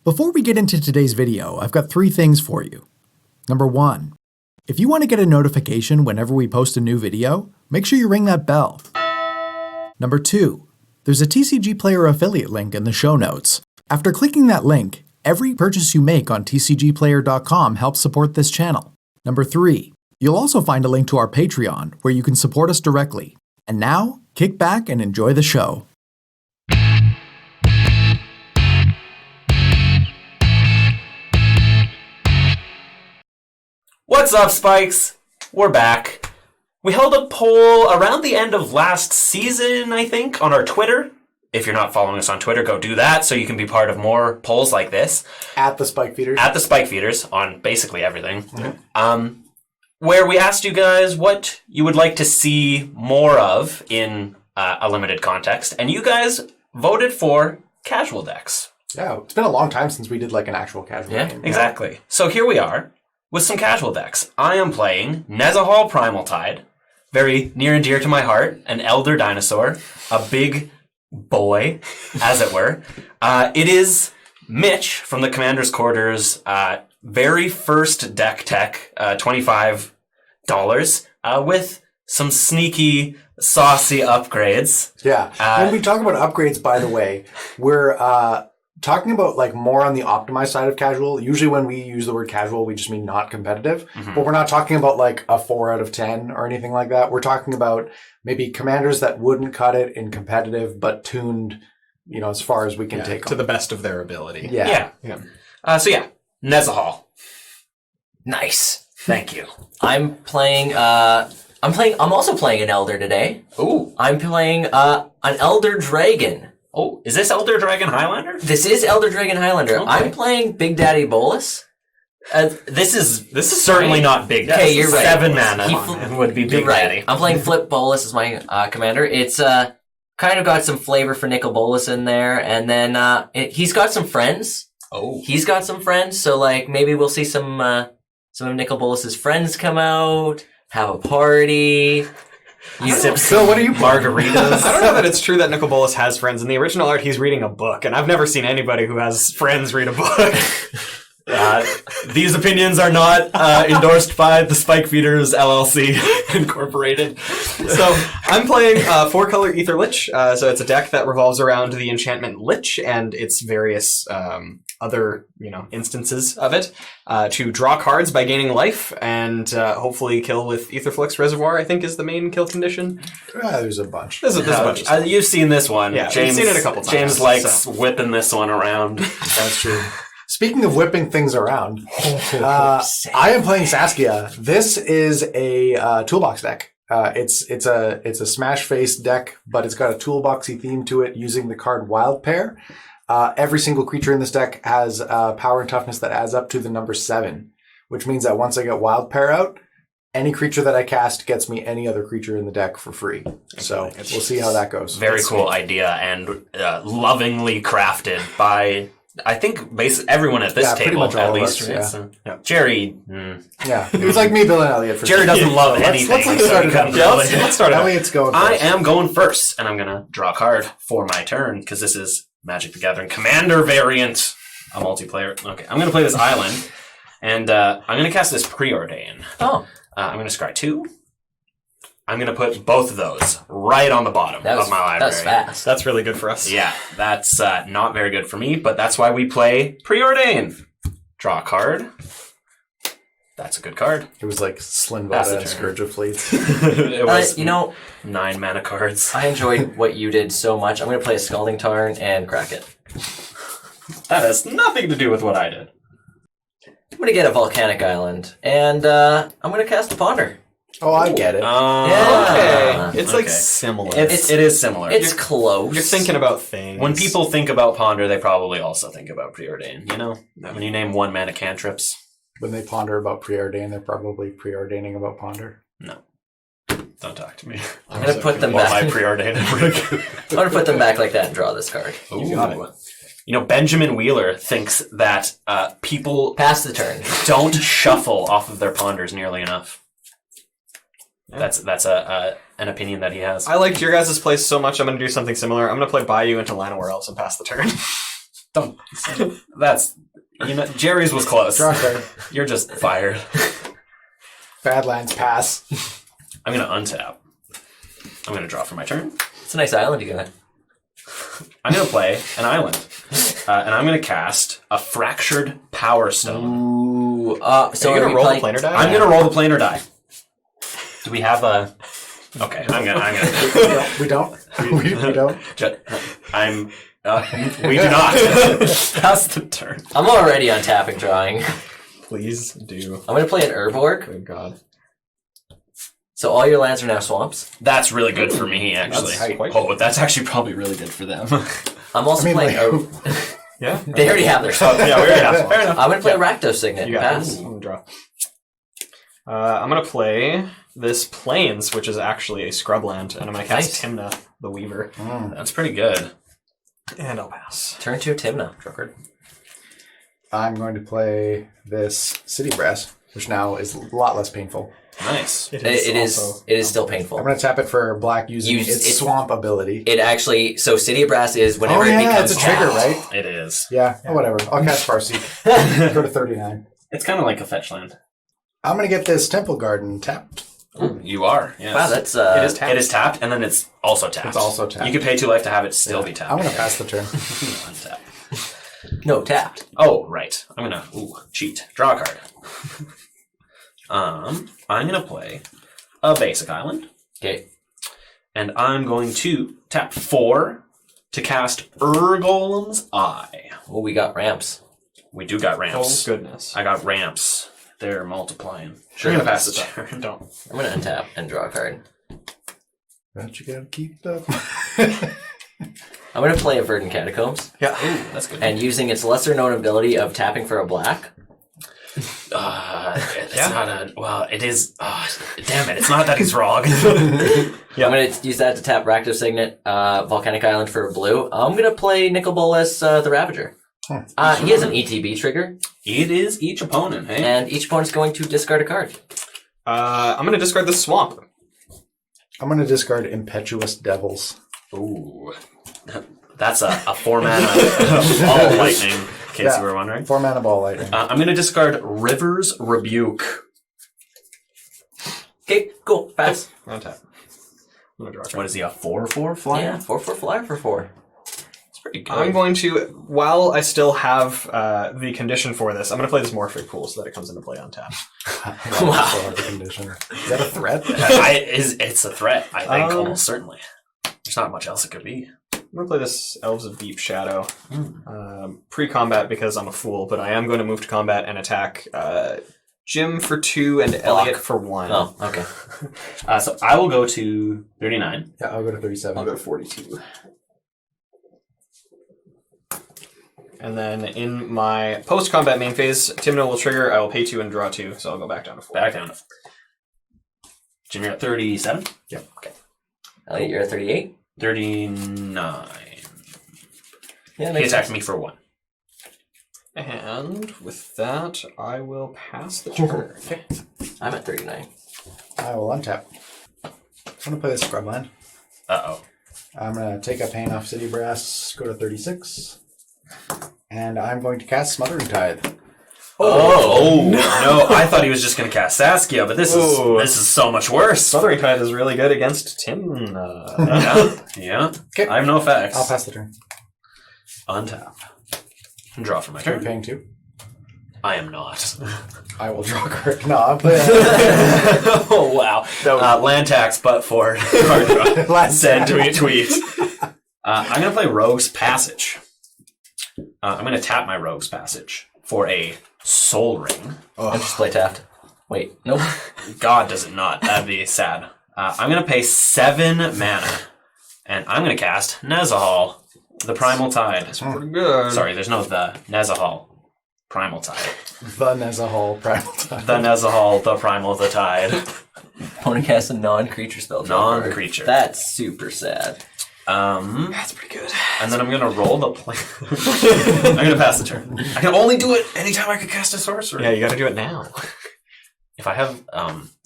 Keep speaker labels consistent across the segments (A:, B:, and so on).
A: Before we get into today's video, I've got 3 things for you. Number 1, if you want to get a notification whenever we post a new video, make sure you ring that bell. Number 2, there's a TCG Player affiliate link in the show notes. After clicking that link, every purchase you make on tcgplayer.com helps support this channel. Number 3, you'll also find a link to our Patreon where you can support us directly. And now, kick back and enjoy the show.
B: What's up, Spikes? We're back. We held a poll around the end of last season, I think, on our Twitter. If you're not following us on Twitter, go do that so you can be part of more polls like this.
C: At the Spike Feeders.
B: At the Spike Feeders on basically everything. Mm-hmm. Where we asked you guys what you would like to see more of in a limited context. And you guys voted for casual decks.
C: Yeah, it's been a long time since we did like an actual casual game.
B: Exactly. So here we are with some casual decks. I am playing Nezahal Primal Tide. Very near and dear to my heart. An elder dinosaur. A big boy, as it were. It is Mitch from the Commander's Quarters' very first deck tech, $25, with some sneaky, saucy upgrades.
C: Yeah. When we talk about upgrades, by the way, we're talking about like more on the optimized side of casual. Usually when we use the word casual, we just mean not competitive. Mm-hmm. But we're not talking about like a 4 out of 10 or anything like that. We're talking about maybe commanders that wouldn't cut it in competitive, but tuned, as far as we can take
D: to the best of their ability.
C: Yeah.
B: Nezahal.
E: Nice.
B: Thank you.
E: I'm also playing an Elder today.
B: Ooh.
E: I'm playing an Elder Dragon.
B: Oh, is this Elder Dragon Highlander?
E: This is Elder Dragon Highlander.
B: Okay.
E: I'm playing Big Daddy Bolus.
B: This is certainly not Big Daddy.
E: Okay, you're right.
B: 7 mana would be Big Daddy.
E: I'm playing Flip Bolus as my commander. It's kind of got some flavor for Nicol Bolas in there, and then he's got some friends.
B: Oh.
E: He's got some friends, so like maybe we'll see some of Nicol Bolas's friends come out, have a party.
C: Phil, what are you
B: margaritas?
D: I don't know that it's true that Nicol Bolas has friends. In the original art, he's reading a book, and I've never seen anybody who has friends read a book.
B: These opinions are not endorsed by the Spike Feeders LLC Incorporated.
D: So I'm playing 4-color Ether Lich. So it's a deck that revolves around the enchantment Lich and its various other instances of it to draw cards by gaining life and hopefully kill with Aetherflux Reservoir, I think is the main kill condition.
C: There's a bunch.
D: There's a bunch of stuff.
B: You've seen this one.
D: Yeah,
B: James,
D: we've seen it a couple times.
B: James likes whipping this one around.
C: That's true. Speaking of whipping things around, I am playing Saskia. This is a toolbox deck. It's a smash face deck, but it's got a toolboxy theme to it using the card Wild Pair. Every single creature in this deck has power and toughness that adds up to the number 7, which means that once I get Wild Pair out, any creature that I cast gets me any other creature in the deck for free. So we'll see how that goes.
B: Very cool idea and lovingly crafted by, I think, everyone at this table, at least. Jerry.
C: Yeah, it was like me, Bill, and Elliot.
B: Jerry doesn't love anything.
C: Let's start it out.
B: Let's start it out.
C: Elliot's going first.
B: I am going first, and I'm going to draw a card for my turn, because this is Magic the Gathering Commander variant, a multiplayer. Okay, I'm going to play this island, and I'm going to cast this Preordain.
E: Oh.
B: I'm going to scry 2. I'm going to put both of those right on the bottom of my library.
E: That's fast.
D: That's really good for us.
B: Yeah, that's not very good for me, but that's why we play Preordain. Draw a card. That's a good card.
C: It was like Slinvada and Scourge of Fleets.
B: It was
E: 9
B: mana cards.
E: I enjoyed what you did so much. I'm going to play a Scalding Tarn and crack it.
B: That has nothing to do with what I did.
E: I'm going to get a Volcanic Island, and I'm going to cast a Ponder.
C: Oh, I get it.
E: Yeah.
D: Okay. It's like similar.
B: It is similar.
E: It's close.
D: You're thinking about things.
B: When people think about Ponder, they probably also think about Preordain. When you name 1 mana cantrips.
C: When they ponder about Preordain, they're probably preordaining about Ponder.
B: No. Don't talk to me.
E: I'm going to put them back.
B: My Preordain.
E: I'm going to put them back like that and draw this card.
B: Ooh. You got it. Benjamin Wheeler thinks that people
E: pass the turn
B: don't shuffle off of their Ponders nearly enough. Yeah. That's an opinion that he has.
D: I liked your guys' place so much, I'm going to do something similar. I'm going to play Bayou into Llanowar Elves and pass the turn.
B: Don't. That's Jerry's was close.
C: Draw a card.
B: You're just fired.
C: Badlands pass.
B: I'm gonna untap. I'm gonna draw for my turn.
E: It's a nice island you got.
B: I'm gonna play an island, and I'm gonna cast a Fractured Power Stone.
E: Ooh. So
D: Are you gonna roll the planar die?
B: I'm gonna roll the planar die. Do we have a? Okay, I'm gonna.
C: We don't. We don't.
B: We do not. Pass the turn.
E: I'm already on tapping drawing.
D: Please do.
E: I'm going to play an herb orc.
D: Good God.
E: So all your lands are now swamps.
B: That's really good for me, actually.
C: That's
D: quite
B: Oh, that's actually probably really good for them.
E: I'm also playing
D: Yeah.
E: They already have their swamps.
B: Yeah, we already have. Fair enough.
E: I'm going to play Rakdos Signet.
D: You got
E: Pass.
D: I'm gonna draw. I'm gonna play this Plains, which is actually a scrubland, and I'm gonna cast Timna, the Weaver,
B: That's pretty good.
D: and I'll pass.
E: Turn 2 Timna.
D: Draw card.
C: I'm going to play this City Brass, which now is a lot less painful.
B: Nice.
E: It is still painful.
C: I'm going to tap it for black using its swamp ability.
E: It actually, so City of Brass is whenever it becomes
C: it's a trigger,
E: tapped.
C: right?
B: It is.
C: Yeah, whatever. I'll cast Farseek. Go to 39.
B: It's kind of like a fetch land.
C: I'm going to get this Temple Garden tapped.
B: Ooh, you are. Yes.
E: Wow, that's
D: It is tapped.
B: It is tapped, and then it's also tapped.
C: It's also tapped.
B: You can pay 2 life to have it still be tapped.
C: I'm going to pass the turn.
B: Untap.
E: no tapped.
B: Oh, right. I'm gonna cheat. Draw a card. I'm gonna play a basic island,
E: Okay.
B: and I'm going to tap 4 to cast Urgolem's Eye.
E: Well, we got ramps.
B: We do got
D: Oh
B: ramps.
D: goodness.
B: I got ramps. They're multiplying.
D: Sure.
B: I'm gonna pass the turn.
D: Don't.
E: I'm going to untap and draw a card.
C: But you got to keep the...
E: I'm going to play a Verdant Catacombs,
D: Yeah.
B: That's good.
E: and using its lesser known ability of tapping for a black.
B: It's not a. Well, it is. Damn it! It's not that he's wrong.
E: I'm going to use that to tap Rakdos Signet, Volcanic Island for a blue. I'm going to play Nicol Bolas, the Ravager. He has an ETB trigger,
B: It is each opponent. Hey.
E: and each opponent's going to discard a card.
D: I'm gonna discard the swamp.
C: I'm going to discard Impetuous Devils.
B: Ooh. That's a 4-mana all lightning. In case you were wondering.
C: 4 mana ball lightning.
B: I'm going to discard River's Rebuke.
E: Okay, cool. Pass.
D: Untap. I'm gonna draw a card.
B: What is he, a 4/4 flyer?
E: Yeah, 4/4 flyer for 4.
B: It's pretty good.
D: I'm going to, while I still have the condition for this, I'm going to play this Morphic Pool so that it comes into play on tap.
C: Wow. The condition. Is that a threat?
B: It's a threat, I think, almost certainly. There's not much else it could be.
D: I'm going to play this Elves of Deep Shadow pre-combat because I'm a fool, but I am going to move to combat and attack Jim for 2 and Elliot for 1.
E: Oh, okay.
B: So I will go to 39.
C: Yeah, I'll go to 37.
D: I'll go to 42. And then in my post-combat main phase, Timno will trigger, I will pay 2 and draw 2, so I'll go back down to 4.
B: Back down to 4. Jim, you're at 37?
C: Yep.
B: Okay.
E: Elliot, you're at 38?
B: 39.
E: Yeah,
B: He attacked me for 1.
D: And with that, I will pass the turn.
E: I'm at 39.
C: I will untap. I'm going to play this Scrubland.
B: Uh-oh.
C: I'm going to take a pain off City Brass, go to 36. And I'm going to cast Smothering Tithe.
B: Oh, no. I thought he was just going to cast Saskia, but this is so much worse.
D: Smothering Tithe is really good against Tim.
B: Yeah.
C: Okay.
B: I have no effects.
C: I'll pass the turn.
B: Untap. And draw for my
C: Are you
B: turn.
C: paying 2?
B: I am not.
C: I will draw a card. No, I'm playing.
B: Oh, wow. Land tax, but for card draw.
C: Last
B: Send
C: time.
B: tweet. I'm going to play Rogue's Passage. I'm going to tap my Rogue's Passage for a Soul Ring.
E: I'm just play tapped. Wait, nope.
B: God does it not. That'd be sad. I'm going to pay 7 mana. And I'm going to cast Nezahal, the Primal Tide.
D: That's pretty good.
B: Sorry, there's no the Nezahal. Primal Tide.
C: The Nezahal Primal Tide.
B: The Nezahal, the Primal, the Tide.
E: Opponent casts a non-creature spell.
B: Non-creature.
E: That's super sad.
D: That's pretty good.
B: And then I'm going to roll the play. I'm going to pass the turn. I can only do it anytime I could cast a sorcery.
D: Yeah, you got to do it now.
B: If I have,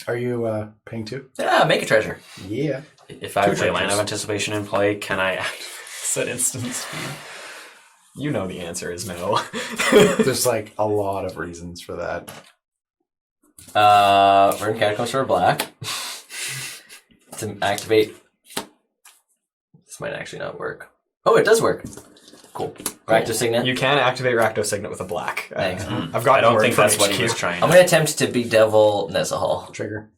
C: Are you paying 2?
E: Yeah, make a treasure.
C: Yeah.
B: if I have
C: Two
B: a Land of
C: treasures.
B: Anticipation in play, can I activate said instant speed?
D: You know the answer is no.
C: There's like a lot of reasons for that.
E: Burn Catacombs for a black. To activate. This might actually not work. Oh, it does work. Cool. Rakdos Signet.
D: You can activate Rakdos Signet with a black.
E: Thanks.
D: I've got.
B: I don't think that's what he was trying.
E: I'm going to attempt to bedevil Nezahal.
C: Trigger.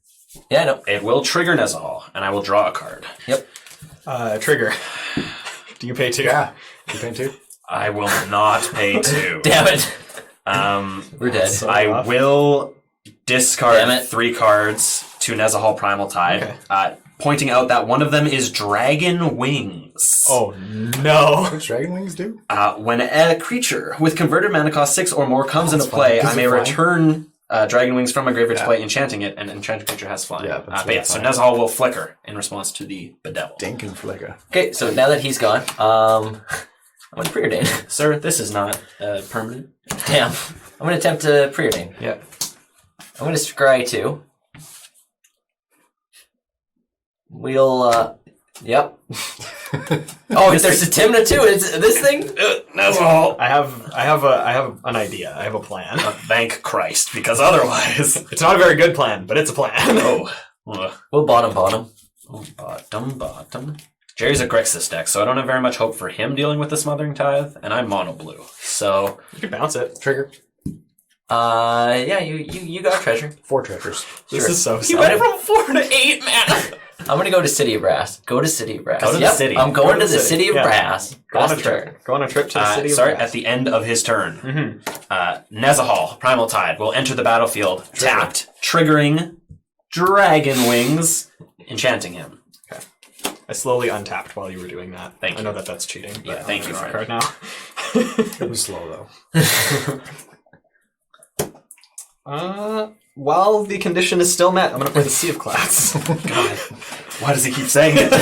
E: Yeah, no.
B: It will trigger Nezahal, and I will draw a card.
E: Yep.
D: Trigger. Do you pay 2?
C: Yeah. You paying 2?
B: I will not pay 2.
E: Damn it. We're dead.
D: So
B: I
D: rough.
B: will discard
E: Damn it.
B: 3 cards to Nezahal Primal Tide,
D: Okay.
B: pointing out that one of them is Dragon Wings.
D: Oh no!
C: What's Dragon Wings do?
B: When a creature with converted mana cost 6 or more comes into
C: That's
B: play,
C: fine.
B: I may
C: Is it flying?
B: return Dragon Wings from my graveyard to
C: Yeah.
B: play, enchanting it, and enchanted creature has flying.
C: Yeah, that's
B: but yeah, so
C: fine.
B: Nezahal will flicker in response to the Bedevil.
C: Dink and Flicker.
E: Okay, so now that he's gone, I'm going to preordain.
B: Sir, this is not permanent.
E: Damn. I'm going to attempt to preordain.
B: Yep.
E: I'm going to scry 2. We'll, yep. Oh, there's a Timna too. It's this thing.
B: Nezahal.
D: I have an idea. I have a plan.
B: Thank Christ, because otherwise,
D: It's not a very good plan, but it's a plan.
E: We'll bottom.
B: bottom. Jerry's a Grixis deck, so I don't have very much hope for him dealing with the Smothering Tithe, and I'm mono blue. So
D: You can bounce it.
C: Trigger.
E: Yeah, you got treasure.
C: 4 treasures.
D: This is so
B: you
D: sad.
B: went from 4 to 8, man.
E: I'm gonna go to City of Brass. Go to City of Brass.
B: Go to the
E: Yep,
B: city.
E: I'm going to the City of
D: Yeah.
E: Brass.
D: Go on
E: That's
D: a
E: the
D: trip.
E: turn.
D: Go on a trip to the city.
B: Sorry,
D: of
B: at the end of his turn,
D: Mm-hmm.
B: Nezahal, Primal Tide, will enter the battlefield tapped, triggering Dragon Wings, enchanting him.
D: I slowly untapped while you were doing that.
B: Thank
D: I
B: you.
D: know that that's cheating.
B: Yeah,
D: but
B: thank
D: I'm
B: you,
D: gonna
B: friend.
D: draw a card now.
C: It was slow though.
D: While the condition is still met, I'm going to play the Sea of Clouds.
B: God, why does he keep saying it?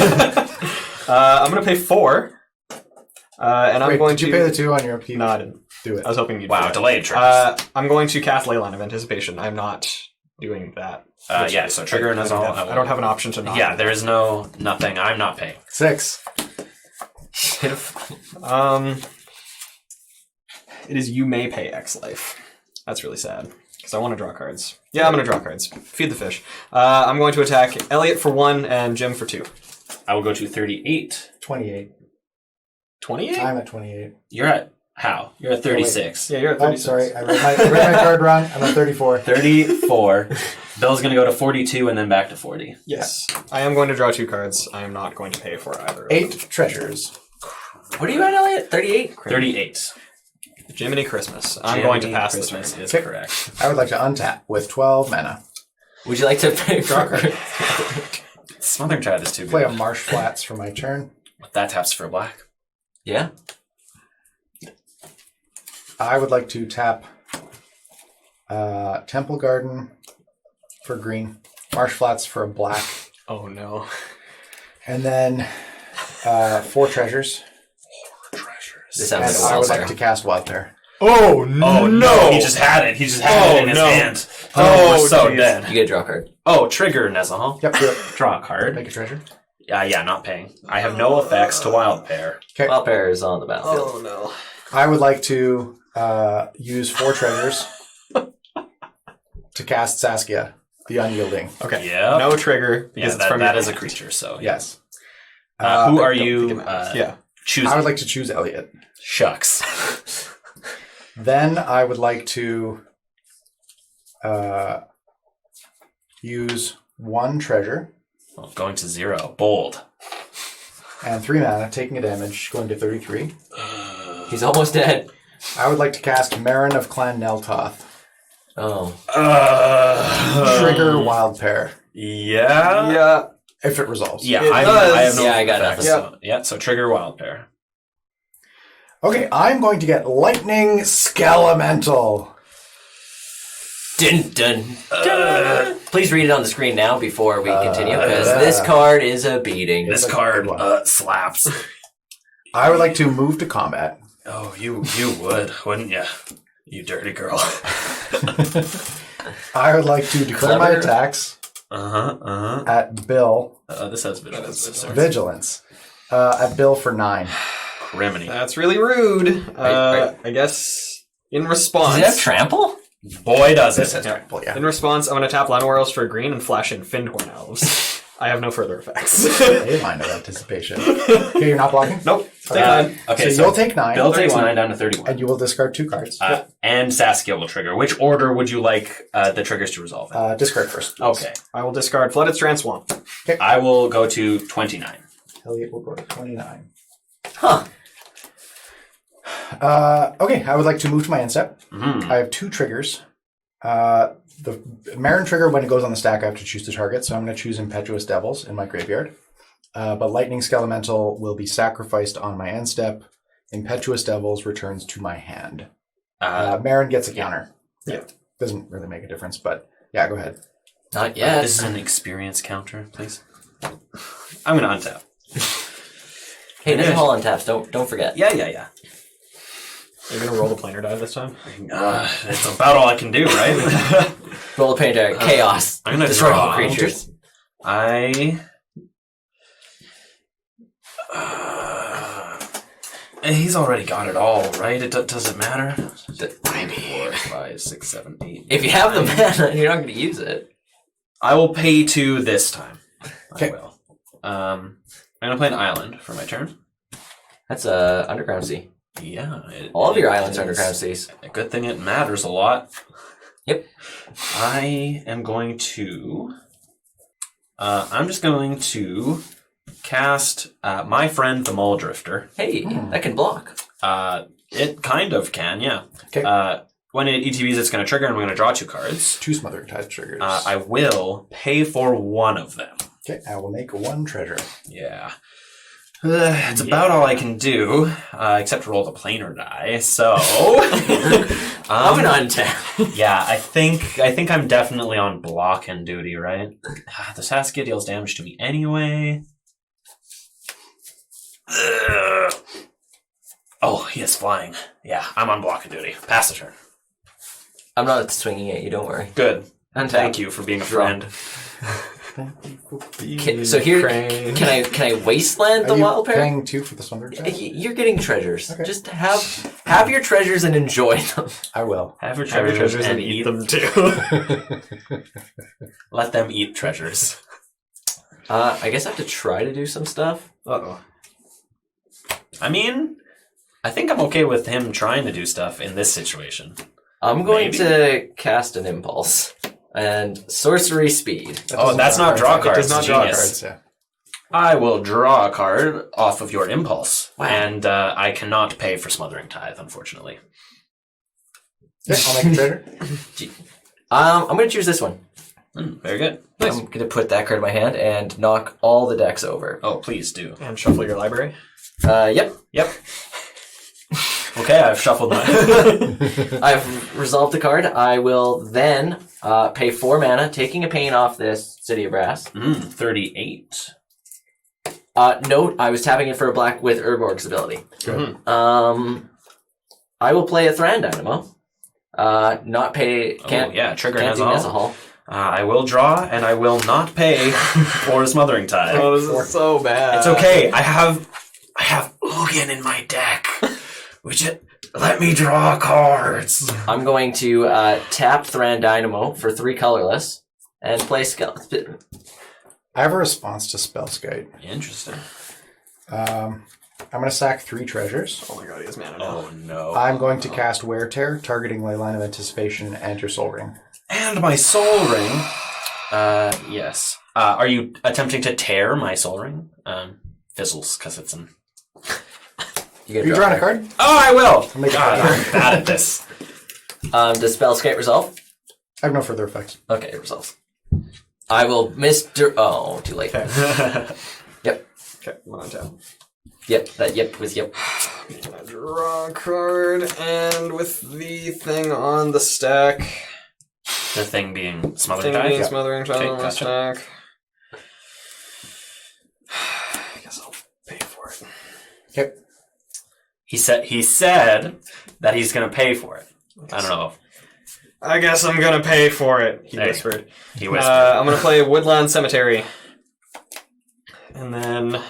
D: I'm going to pay 4. And I'm
C: Wait,
D: going
C: did
D: to
C: you pay the 2 on your upkeep?
D: No, I didn't.
C: Do it.
D: I was hoping you'd.
B: Wow,
D: do it.
B: delayed triggers.
D: I'm going to cast Leyline of Anticipation. I'm not doing that.
B: Yeah, so trigger and Nezahal.
D: I don't have an option to not.
B: Yeah, there is nothing. I'm not paying.
C: 6.
D: It is you may pay X life. That's really sad. Because I want to draw cards. Yeah, I'm going to draw cards. Feed the fish. I'm going to attack Elliot for 1 and Jim for 2.
B: I will go to 38.
C: 28.
D: 28?
C: I'm at 28.
B: You're at how? You're at 36.
D: Yeah, you're at
C: Oh,
D: 36.
C: sorry. I read my card wrong. I'm at 34.
B: 34. Bill's going to go to 42 and then back to 40.
D: Yes. I am going to draw 2 cards. I am not going to pay for either.
C: 8 treasures.
E: What are you at, Elliot? 38?
B: 38.
D: Jiminy Christmas. I'm going to
B: Jiminy
D: pass
B: Christmas
D: this.
B: is
C: Okay.
B: correct.
C: I would like to untap with 12 mana.
E: Would you like to pay for
B: Smothering Tide is too
C: Play a
B: good.
C: Marsh Flats for my turn.
B: That taps for black.
E: Yeah?
C: I would like to tap Temple Garden for green. Marsh Flats for a black.
D: Oh no.
C: And then 4 treasures.
E: This
C: And
E: sounds like a
C: I would
E: monster.
C: like to cast Wild Pair.
D: Oh
B: Oh no! He just had it. He just had it in his
D: no.
B: hand. Oh, we're so
D: geez.
B: dead.
E: You get a draw card.
B: Oh, trigger Nezahal.
C: Yep, do it.
B: Draw a card.
C: Make a treasure.
B: Yeah, not paying. I have no effects to Wild Pair.
C: Okay.
E: Wild Pair is on the battlefield.
D: Oh no.
C: I would like to use 4 treasures to cast Saskia, the Unyielding.
D: Okay.
B: Yeah.
D: No trigger
B: Yeah,
D: because it's from
B: that
D: your
B: is a
D: hand.
B: creature. So
C: Yes.
B: Who
C: I
B: are
C: don't
B: you?
C: think it matters.
D: Yeah.
B: Choosing.
C: I would like to choose Elliot.
B: Shucks.
C: Then I would like to use 1 treasure
B: Well, going to 0. Bold.
C: and 3 mana, taking a damage, going to 33.
E: He's almost dead.
C: I would like to cast Marin of Clan Neltoth.
E: Oh.
C: Trigger Wild Pair,
B: Yeah.
D: Yeah.
C: if it resolves.
B: Yeah,
D: It
B: I
D: does.
B: have no
E: Yeah, I got
B: effects,
E: nothing.
B: so- yeah, so trigger Wild Pair.
C: Okay, I'm going to get Lightning Skelemental.
E: Dun, dun, dun. Please read it on the screen now before we continue, because
C: yeah.
E: this card is a beating.
B: This
C: a
B: card
C: good one.
B: slaps.
C: I would like to move to combat.
B: Oh, you would, wouldn't you? You dirty girl.
C: I would like to declare my
E: Clever.
C: attacks at Bill
B: This has vigilance.
C: Vigilance. At Bill for 9.
B: criminy.
D: That's really rude.
E: Right.
D: I guess in
E: Does
D: response...
E: it have trample?
B: Boy, does
C: This
B: it.
C: has trample, yeah.
D: In response, I'm going to tap Llanowar for green and flash in Findhorn Elves. I have no further effects.
C: A line of anticipation. Okay, you're not blocking?
D: Nope.
B: Okay,
C: so you'll take 9,
B: Bill takes
D: 31.
B: 9 down to 31.
C: and you will discard 2 cards.
B: And Saskia will trigger. Which order would you like the triggers to resolve in?
C: Discard first.
B: Okay.
D: I will discard Flooded Strand Swamp.
B: I will go to 29.
C: Elliot will go to 29.
E: Huh.
C: Okay, I would like to move to my end step.
B: Mhm.
C: I have 2 triggers. The Marin trigger, when it goes on the stack, I have to choose the target, so I'm going to choose Impetuous Devils in my graveyard. But Lightning Skelemental will be sacrificed on my end step. Impetuous Devils returns to my hand. Marin gets a counter.
D: Yeah.
C: Doesn't really make a difference, but yeah, go ahead.
E: Not yet.
B: This is an experience counter, please. I'm going to untap.
E: Hey, there's a hole on taps. Don't forget.
B: Yeah.
D: You're going to roll the planar die this time?
B: It's about all I can do, right?
E: Roll a paint die. Chaos.
B: I'm gonna
E: Destroy all
B: draw.
E: creatures.
B: He's already got it all, right? Does it matter?
E: I mean,
B: 4, 5, 6, 7, 8.
E: if you have the mana, you're not going to use it.
B: I will pay 2 this time.
C: Okay.
B: I will. I'm gonna play an island for my turn.
E: That's a Underground Sea.
B: Yeah.
E: All of your islands are
B: is
E: Underground Seas.
B: A good thing it matters a lot.
E: Yep.
B: I am going to... I'm just going to cast My Friend the Muldrifter.
E: Hey, that can block.
B: It kind of can, yeah.
C: Okay.
B: When it ETBs, it's going to trigger, and I'm going to draw 2 cards.
C: 2 Smothering Tide triggers.
B: I will pay for 1 of them.
C: Okay, I will make 1 treasure.
B: Yeah. It's about all I can do, except roll the planar die. So,
E: I'm an untap.
B: yeah, I think I'm definitely on block-in duty, right? The Saskia deals damage to me anyway. Oh, he is flying. Yeah, I'm on block-in duty. Pass the turn.
E: I'm not swinging at you. Don't worry.
B: Good.
E: Untap.
B: Thank you for being a friend.
E: So here, can I wasteland the
C: Are you
E: wild pair?
C: paying 2 for the Smothering Tide?
E: You're getting treasures.
C: Okay.
E: Just have your treasures and enjoy them.
C: I will.
B: Have your
D: Have your
B: treasures,
D: treasures
B: and
D: and
B: eat
D: eat
B: them.
D: them too.
B: Let them eat treasures.
E: I guess I have to try to do some stuff.
D: Uh-oh.
B: I mean, I think I'm okay with him trying to do stuff in this situation.
E: I'm going
B: Maybe.
E: to cast an impulse and sorcery speed.
B: Oh, that's not draw cards.
D: It does not draw
B: Genius.
C: Cards, yeah.
B: I will draw a card off of your impulse,
E: Wow.
B: and I cannot pay for Smothering Tithe, unfortunately.
C: Yeah, I'll make a treasure.
E: I'm going to choose this one.
B: Very good.
E: I'm going to put that card in my hand and knock all the decks over.
B: Oh, please do.
D: And shuffle your library.
E: Yep.
B: Yep. Okay, I've shuffled my...
E: I've resolved the card. I will then pay 4 mana, taking a pain off this City of Brass.
B: 38.
E: Note, I was tapping it for a black with Urborg's ability.
C: Good.
E: I will play a Thran Dynamo. Not pay. Can't.
B: yeah, trigger
E: Can't do
B: Nezahal.
E: Nezahal.
B: I will draw, and I will not pay for Smothering Tithe.
D: Oh, this is so bad.
B: It's okay. I have Ugin in my deck. Let me draw cards.
E: I'm going to tap Thran Dynamo for 3 colorless and play Skeleton.
C: I have a response to Spellskite.
B: Interesting.
C: I'm going to sack 3 treasures.
D: Oh my god, he has mana now.
B: Oh no.
C: I'm going to cast Wear Tear, targeting Leyline of Anticipation and your Soul Ring.
B: And my Soul Ring. Yes. Are you attempting to tear my Soul Ring? Fizzles, because it's an...
E: You
C: Are you drawing a card?
B: Oh, I will!
C: Make a
B: God,
C: card.
B: I'm bad at this.
E: Does Spellskite resolve?
C: I have no further effects.
E: Okay, it resolves. I will Oh, too late.
D: Okay.
E: Yep.
D: Okay, I'm on tap.
E: Yep. That yep was yep.
D: I draw a card, and with the thing on the stack,
B: The thing being Smothering
D: thing
B: Tithe?
D: being Smothering Tithe
B: Okay,
D: on the
B: gotcha.
D: stack. I guess I'll pay for it.
C: Okay.
B: He said that he's going to pay for it. I don't know.
D: I guess I'm gonna pay for it, he
B: Hey.
D: whispered.
B: He whispered.
D: I'm gonna play Woodland Cemetery. And then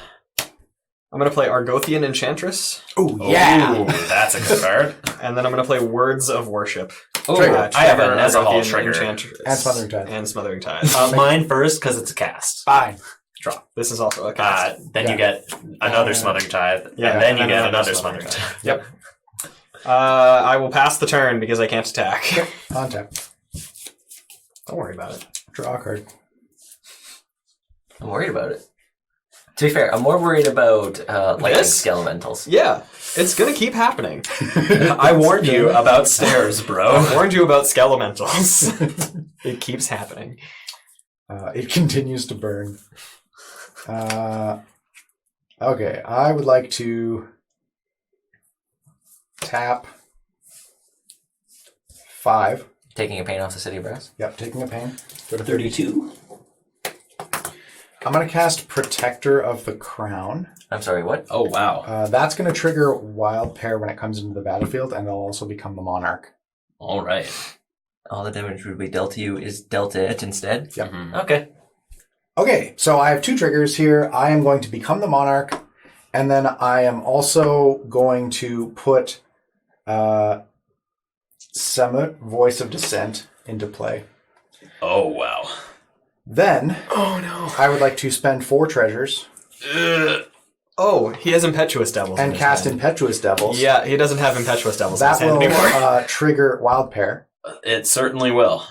D: I'm going to play Argothian Enchantress.
C: Oh, yeah.
B: Ooh, that's a good card.
D: And then I'm going to play Words of Worship.
B: Oh,
C: Trigger.
B: I have a
D: Trigger,
B: Nezahal
D: Argothian
B: trigger.
D: Enchantress.
C: And Smothering Tide.
D: And Smothering Tide.
B: Mine first because it's a cast.
C: Fine.
D: Draw. This is also a cast.
B: Then
C: Yeah.
B: you get another Smothering Tide,
D: Yeah,
B: and then you
D: and
B: get
D: another
B: another
D: Smothering
B: Smothering Tide.
D: Yep. I will pass the turn because I can't attack.
C: On tap.
D: Don't worry about it.
C: Draw a card.
E: I'm worried about it. To be fair, I'm more worried about lightning
D: This?
E: skelementals.
D: Yeah, it's going to keep happening.
B: I warned you about stairs,
D: I
B: bro.
D: warned you about skelementals. It keeps happening.
C: It continues to burn. Okay, I would like to tap 5.
E: Taking a pain off the City of Brass.
C: Yep, taking a pain. Go to
B: 32.
C: I'm going to cast Protector of the Crown.
E: I'm sorry, what?
B: Oh, wow.
C: That's going to trigger Wild Pair when it comes into the battlefield, and it'll also become the Monarch.
B: All right.
E: All the damage would be dealt to you is dealt to it instead?
C: Yep.
E: Okay.
C: Okay, so I have 2 triggers here. I am going to become the Monarch, and then I am also going to put Samut, Voice of Dissent, into play.
B: Oh, wow.
C: Then,
D: Oh, no.
C: I would like to spend 4 treasures
D: Oh, he has Impetuous Devils. in
C: and
D: his
C: cast
D: hand.
C: Impetuous Devils.
D: Yeah, he doesn't have Impetuous Devils in
C: That
D: his hand
C: will
D: anymore.
C: trigger Wild Pair.
B: It certainly will.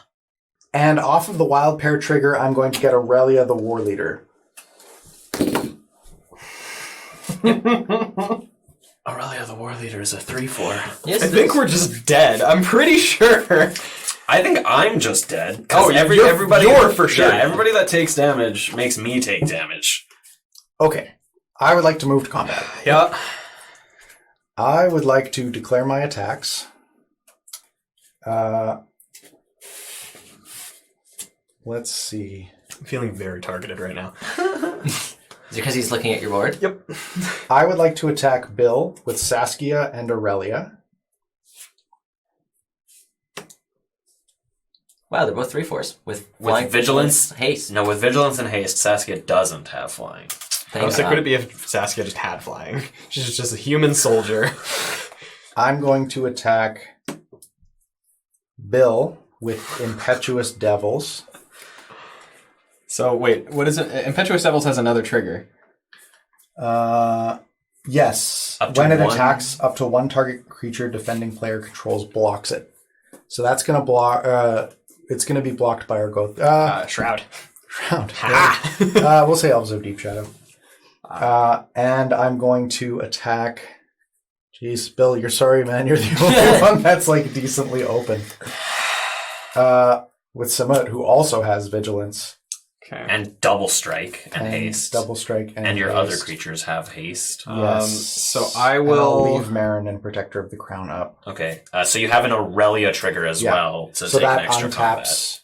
C: And off of the Wild Pair trigger, I'm going to get Aurelia the War Leader.
B: Aurelia the War Leader is a 3/4.
E: Yes,
D: I
E: it
D: think
E: is.
D: we're just dead. I'm pretty sure.
B: I think I'm just dead.
D: Oh,
B: everybody
D: you're for sure.
B: Yeah, everybody that takes damage makes me take damage.
C: Okay, I would like to move to combat.
D: Yeah.
C: I would like to declare my attacks. Let's see.
D: I'm feeling very targeted right now.
E: Is it because he's looking at your board?
D: Yep.
C: I would like to attack Bill with Saskia and Aurelia.
E: Wow, they're both 3/4s with flying,
B: vigilance?
E: haste.
B: No, with Vigilance and Haste, Saskia doesn't have flying.
D: How
E: Thank
D: sick
E: God.
D: would it be if Saskia just had flying? She's just a human soldier.
C: I'm going to attack Bill with Impetuous Devils.
D: So wait, what is it? Impetuous Devils has another trigger.
C: Yes.
B: Up to
C: When it
B: 1?
C: attacks, up to 1 target creature defending player controls blocks it. So that's going to block. It's going to be blocked by our Goth.
D: Shroud.
C: Round.
D: Ha!
C: We'll say Elves of Deep Shadow. And I'm going to attack. Jeez, Bill, you're sorry, man. You're the only one that's like decently open. With Samut, who also has Vigilance
D: Okay.
B: And Double Strike and Haste.
C: Double Strike,
B: and your
C: haste.
B: other creatures have Haste.
C: Yes.
D: So I
C: And
D: will
C: I'll leave Marin and Protector of the Crown up.
B: Okay, so you have an Aurelia trigger as
C: Yeah.
B: well to
C: So
B: take an
C: that
B: extra combat.
C: untaps.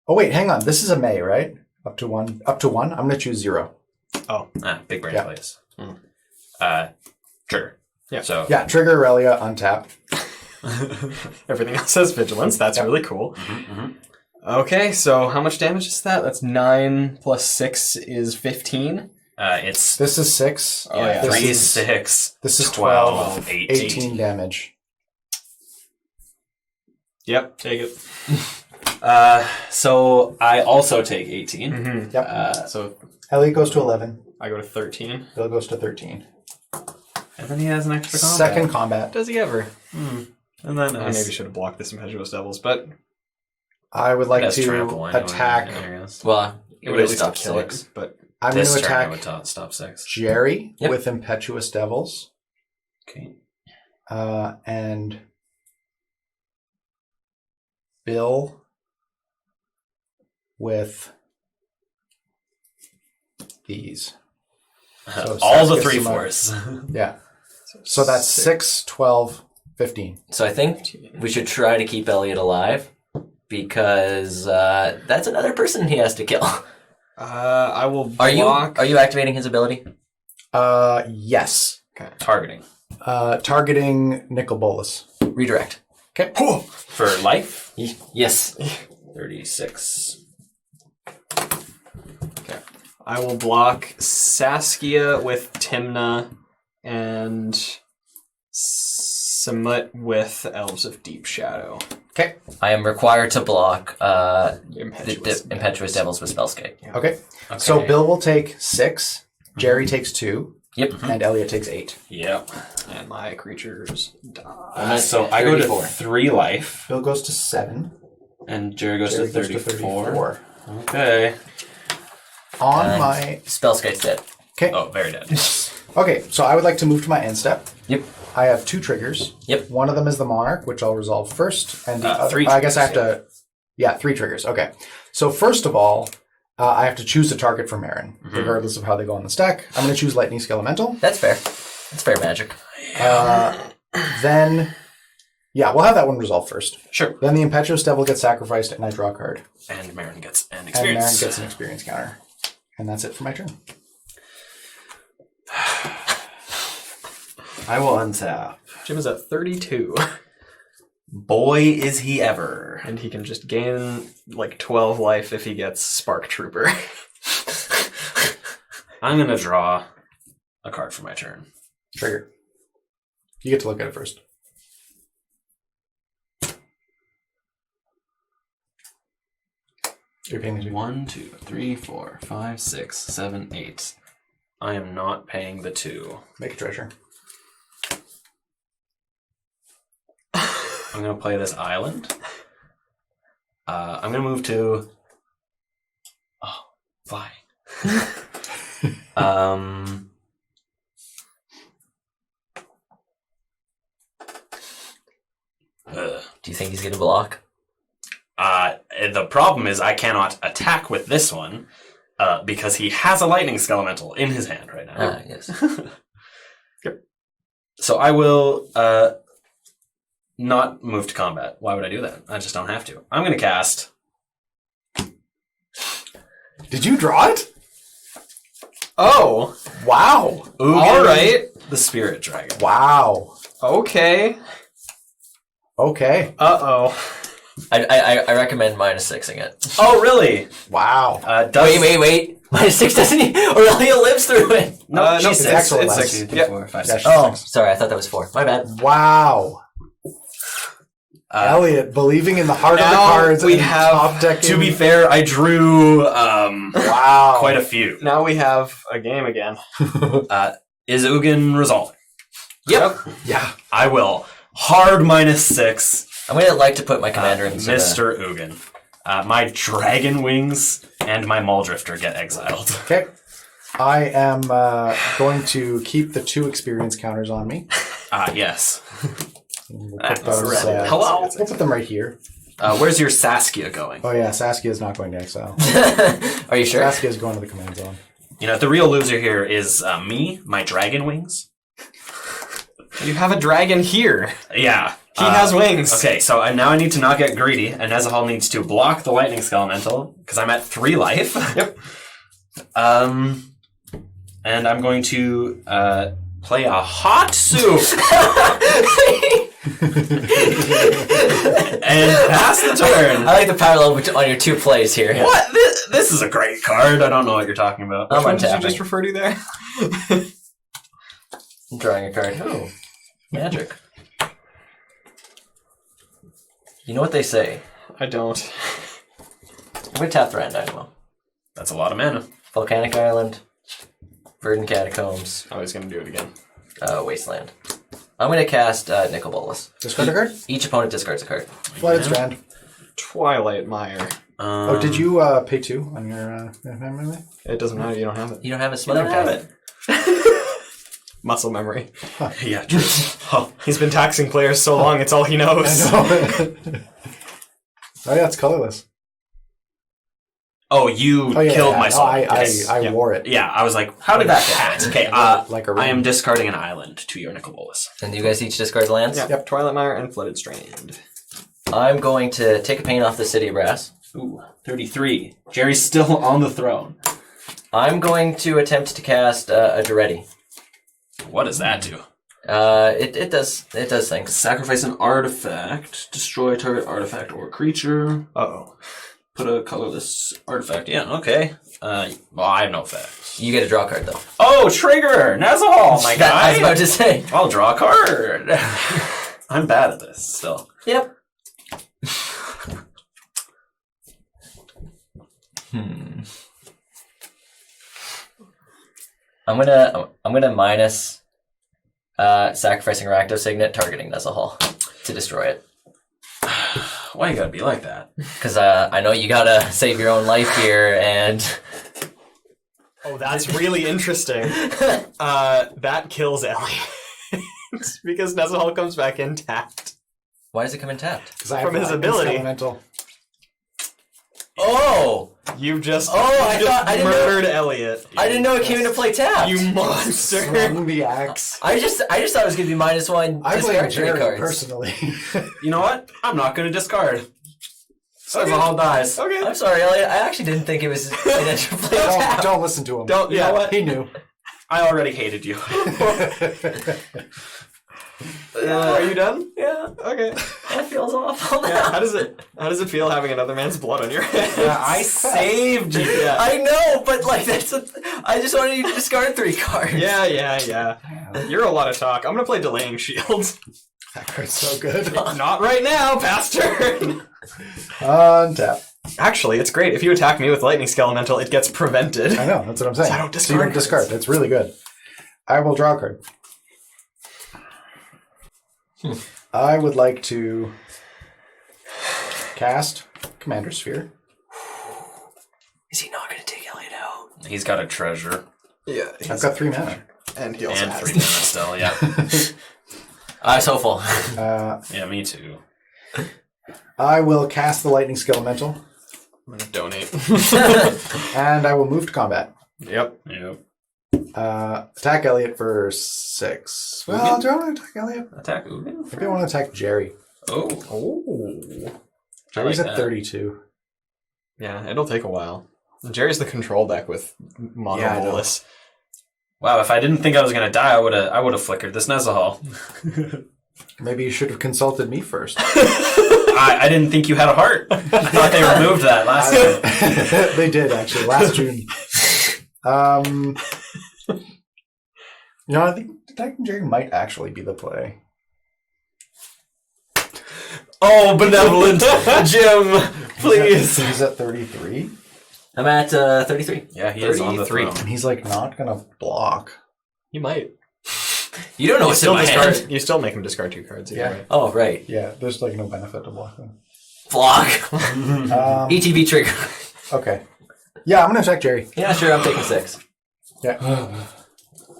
C: Oh wait, hang on. This is a May, right? Up to 1. Up to 1. I'm going to choose 0.
B: Big brain
C: Yeah.
B: plays. Trigger.
D: Yeah.
B: So
C: Yeah, trigger Aurelia, untap.
D: everything else has vigilance. That's
C: Yep.
D: really cool.
B: mhm.
D: Okay, so how much damage is that? That's 9 plus 6 is 15.
B: It's
C: This is 6.
D: Oh, yeah.
C: This
B: 3,
C: is
B: 6,
C: this is
B: 12,
C: 18 damage.
D: Yep, take it.
B: So I also take 18.
D: Mm-hmm.
C: Yep.
D: So
C: Elliot goes to 11.
D: I go to 13.
C: Bill goes to 13.
B: And then he has an extra combat.
C: Second combat.
D: Does he ever?
B: And then
D: I maybe should have blocked this Impetuous Devils, but
C: I would like to
B: trample anyway,
C: attack.
B: I guess.
E: Well,
D: it
E: it
D: would
E: would
D: at least
E: stop
D: kill
E: 6.
D: it. But
C: I'm going
B: This
C: to
B: turn I
C: attack
B: would stop 6.
C: Jerry
E: Yep.
C: with Impetuous Devils.
B: Okay.
C: And Bill with these. So
B: All the
C: Saskia
B: 3/4s.
C: Yeah. So that's 6, 12, 15.
E: So I think we should try to keep Elliot alive because that's another person he has to kill.
D: I will
E: Are
D: block.
E: you activating his ability?
C: Yes.
B: Targeting.
C: Targeting Nicol Bolas.
E: Redirect.
C: Okay.
B: For life,
E: Yes.
B: 36.
D: I will block Saskia with Timna and Samut with Elves of Deep Shadow.
C: Okay.
E: I am required to block
D: Impetuous
E: the Impetuous Devils with Spellscape.
C: Okay. So Bill will take 6, Jerry takes 2,
E: Yep.
C: and Elliot takes 8.
B: Yep.
D: And my creatures die.
B: So I go to
E: 34.
B: 3 life,
C: Bill goes to 7.
B: and Jerry goes
C: Jerry
B: to
C: goes to
B: 34. Okay.
C: On
E: And
C: my...
E: Spellscape's dead.
C: Okay.
B: Oh, very dead.
C: Okay, so I would like to move to my end step.
E: Yep.
C: I have 2 triggers.
E: Yep.
C: One of them is the Monarch, which I'll resolve first. And the other,
B: 3
C: I guess I have
B: triggers,
C: to... Yeah, 3 triggers. Okay. So first of all, I have to choose a target for Marin, regardless of how they go on the stack. I'm going to choose Lightning Scale Elemental.
E: That's fair. That's fair magic.
C: Then... Yeah, we'll have that one resolved first.
B: Sure.
C: Then the Impetuous Devil gets sacrificed, and I draw a card.
B: And Marin gets an
C: And
B: experience.
C: Marin gets an experience counter. And that's it for my turn.
B: I will untap.
D: Jim is at 32,
B: Boy, is he ever.
D: and he can just gain like 12 life if he gets Spark Trooper.
B: I'm going to draw a card for my turn.
C: Trigger. You get to look at it first. You're paying attention.
B: 1, 2, 3, 4, 5, 6, 7, 8. I am not paying the 2.
C: Make a treasure.
B: I'm going to play this island. I'm going to move to... Oh, fly.
E: Do you think he's going to block?
B: The problem is I cannot attack with this one because he has a lightning skelemental in his hand right now.
E: Ah, yes.
B: So I will not move to combat. Why would I do that? I just don't have to. I'm going to cast...
C: Did you draw it?
D: Oh,
C: Wow.
B: Ugin,
D: all right.
B: the Spirit Dragon.
C: Wow.
D: Okay.
C: Okay.
D: Uh-oh.
E: I recommend -6ing it.
B: Oh, really?
C: Wow.
B: Does...
E: Wait. -6 doesn't he? Aurelio lives through it.
B: No,
D: No,
B: she's
D: it's
C: excellent.
D: it's
C: One,
D: 6.
B: 2, 3,
D: Yep.
B: 4, 5,
C: Yeah,
B: 6.
E: Oh, sorry. I thought that was 4. My bad.
C: Wow. Elliot, believing in the heart of the
D: now
C: cards.
D: we
C: and
D: have-
C: top decking.
B: To be fair, I drew
C: Wow.
B: quite a few.
D: Now we have a game again.
B: Is Ugin resolving?
E: Yep.
C: Yeah.
B: I will. Hard -6.
E: I'm going to like to put my commander in
B: Mr. Ugin. My Dragon Wings and my Muldrifter get exiled.
C: Okay. I am going to keep the 2 experience counters on me.
B: Yes.
C: We'll
B: That's
C: put those,
B: right. Hello.
C: We'll put them right here.
B: Where's your Saskia going?
C: Oh yeah, Saskia is not going to exile.
E: Are you sure?
C: Saskia is going to the command zone.
B: You know, the real loser here is me, my Dragon Wings.
D: You have a dragon here.
B: Yeah.
D: He has wings.
B: Okay, so now I need to not get greedy, and Nezahal needs to block the Lightning Skelemental, because I'm at 3 life.
D: Yep.
B: And I'm going to play a hot soup and pass the turn.
E: I like the parallel on your 2 plays here.
B: What? This is a great card. I don't know what you're talking about.
E: I'm
D: What did you
E: untapping.
D: just refer to there?
E: I'm drawing a card. Oh, magic. You know what they say.
D: I don't.
E: I'm going to tap the Rand Dynamo.
B: That's a lot of mana.
E: Volcanic Island. Verdant Catacombs.
D: I was going to do it again.
E: Wasteland. I'm going to cast Nicol Bolas.
C: Discard a card.
E: Each opponent discards a card.
C: Flooded Strand.
D: Twilight Mire.
C: Oh, did you pay 2 on your memory?
D: It doesn't matter. You don't have it.
E: You don't have a
B: You
E: spell?
B: don't have it.
D: Muscle memory.
B: Yeah, true. Oh,
D: He's been taxing players so long, it's all he knows.
C: Oh yeah, it's colorless.
B: oh you
C: Oh yeah,
B: killed
C: yeah.
B: my
C: No,
B: soul.
C: I
B: Yes.
C: I
D: Yeah.
C: wore it.
B: Yeah, I was like, how did that get hacked? Okay,
C: Like a
B: I am
C: ring.
B: discarding an island to your Nicol Bolas.
E: And you guys each discard lands?
D: Yeah.
C: Yep.
D: Twilight Mire and Flooded Strand.
E: I'm going to take a paint off the City of Brass.
B: Ooh, 33. Jerry's still on the throne.
E: I'm going to attempt to cast a Duretti.
B: What does that do?
E: It does things.
B: Sacrifice an artifact. Destroy target artifact or creature.
D: Uh-oh.
B: Put a colorless artifact. Yeah, okay. Well, I have no effects.
E: You get a draw card though.
B: Oh, trigger! Nazahal, my guy!
E: I was about to say.
B: I'll draw a card. I'm bad at this still.
E: Yep. I'm gonna minus sacrificing Rakdos Signet, targeting Nazahal to destroy it.
B: Why you gotta be like that?
E: Because I know you gotta save your own life here, and
D: Oh, that's really interesting. That kills Elliot. Because Nazahal comes back in tapped.
E: why does it come in tapped?
D: From his ability.
C: Elemental.
E: Oh!
D: You just,
E: I didn't know-
D: murdered Elliot.
E: I didn't know it came into play tapped.
D: You monster.
C: Swung the axe.
E: I just thought it was gonna be -1.
C: I play
E: Discard 3
C: Jerry
E: cards.
C: personally.
B: You know what? I'm not gonna discard. Nazahal dies.
D: Okay.
E: I'm sorry, Elliot. I actually didn't think it was an into play tapped.
C: Don't listen to him.
D: Don't, you know what?
C: He knew.
B: I already hated you.
D: Are you done?
E: Yeah,
D: Okay.
E: that feels awful now.
D: Yeah, how does it feel having another man's blood on your hands?
B: I saved you.
D: Yeah.
E: I know, but like I just wanted you to discard 3 cards.
D: Yeah. You're a lot of talk. I'm gonna play Delaying Shields.
C: That card's so good.
D: Not right now, past turn.
C: Untap.
D: Actually, it's great. If you attack me with Lightning Skelemental, it gets prevented.
C: I know, that's what I'm saying.
D: So I don't
C: So you don't
D: discard
C: discard. That's really good. I will draw a card. I would like to cast Commander Sphere.
E: Is he not gonna take Elliot out?
B: He's got a treasure.
D: Yeah.
C: I've got 3 mana.
D: And he also
B: And
D: has
B: 3 mana still, yeah.
E: I'm so full.
B: Yeah, me too.
C: I will cast the Lightning Skelemental,
D: I'm gonna donate.
C: and I will move to combat.
D: Yep.
C: Attack Elliot for 6. Well, do I want to attack Elliot?
B: Attack Ugin?
C: Maybe I want to attack Jerry.
B: Oh.
D: Oh.
C: Jerry's
B: like
C: at
B: that.
C: 32.
D: Yeah, it'll take a while. Jerry's the control deck with Mono
C: Yeah, I know.
D: Bolus.
B: Wow, if I didn't think I was gonna die, I would have flickered this Nazahal.
C: Maybe you should have consulted me first.
B: I didn't think you had a heart. I thought they removed that last time.
C: They did, actually, last June. I think attacking Jerry might actually be the play.
B: Oh, benevolent Jim, please.
C: He's at 33,
E: I'm at 33.
B: Yeah, he is on the
D: 33.
B: throne.
C: and he's like not gonna block.
D: He might.
E: You don't know what's in my hand.
D: You still make him discard 2 cards. Either
C: Yeah.
D: way.
E: Oh, right.
C: Yeah, there's like no benefit to blocking.
E: Block.
C: Um,
E: ETB trigger.
C: okay. Yeah, I'm gonna attack Jerry.
E: Yeah, sure, I'm taking 6.
C: Yeah.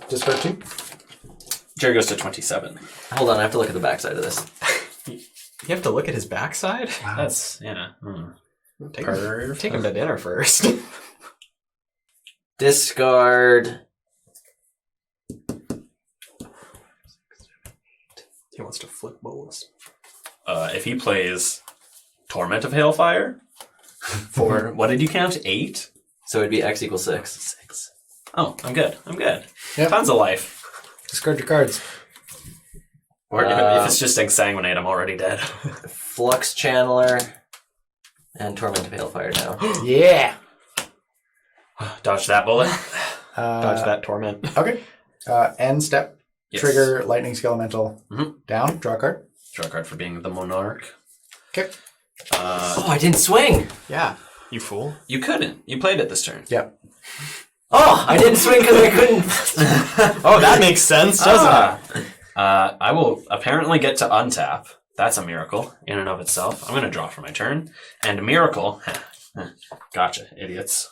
C: Discard 2.
B: Jerry goes to 27.
E: Hold on, I have to look at the backside of this.
D: You have to look at his backside?
B: That's, yeah.
D: Take him to dinner first.
E: Discard.
D: He wants to flip Bolus.
B: If he plays Torment of Hailfire for, what did you count? 8?
E: So it'd be X equals 6.
B: 6. Oh, I'm good.
C: Yep.
B: Tons of life.
C: Discard your cards.
B: Or if it's just Exsanguinate, I'm already dead.
E: Flux Channeler. And Torment of Hailfire now.
C: Yeah.
B: Dodge that bullet.
D: Dodge that torment.
C: Okay. End step.
B: Yes.
C: Trigger Lightning Skelemental.
B: Mhm.
C: Down. Draw a card.
B: Draw a card for being the Monarch.
C: Okay.
E: Oh, I didn't swing.
D: Yeah. You fool.
B: You couldn't. You played it this turn.
C: Yep.
E: Oh, I didn't swing because I couldn't.
D: Oh, that makes sense, doesn't it?
B: I will apparently get to untap. That's a miracle in and of itself. I'm going to draw for my turn. And a miracle. Gotcha, idiots.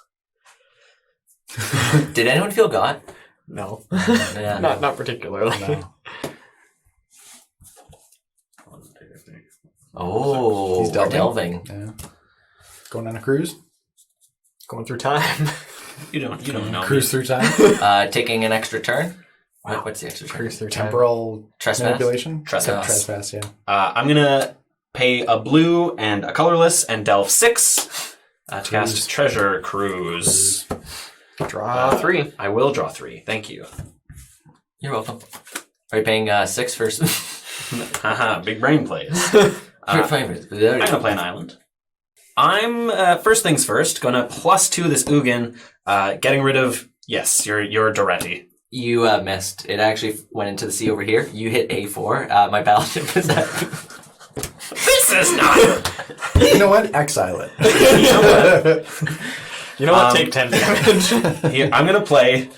E: Did anyone feel got?
D: No.
E: Yeah.
D: Not particularly.
C: No.
E: Oh,
C: He's
E: we're
C: delving.
E: delving.
C: Yeah. Going on a cruise.
D: Going through time.
B: You don't know.
C: Cruise through time.
E: Taking an extra turn. What's the extra turn?
D: Cruise through time.
C: Temporal
E: Trespass?
C: manipulation.
B: Trespass.
C: Trespass. Yeah.
B: I'm going to pay a blue and a colorless and delve 6 to cast Treasure Cruise.
D: Draw 3.
B: I will draw 3. Thank you.
E: You're welcome. Are you paying 6 first?
B: Haha, big brain plays.
E: You're
B: I'm
E: paying for
B: going to play an island. I'm first things first. Gonna +2 this Ugin, getting rid of your Doretti.
E: You missed. It actually went into the sea over here. You hit A4. My battleship is at...
B: This is not.
C: You know what? Exile it.
D: You know what? Take 10 damage.
B: Here, I'm gonna play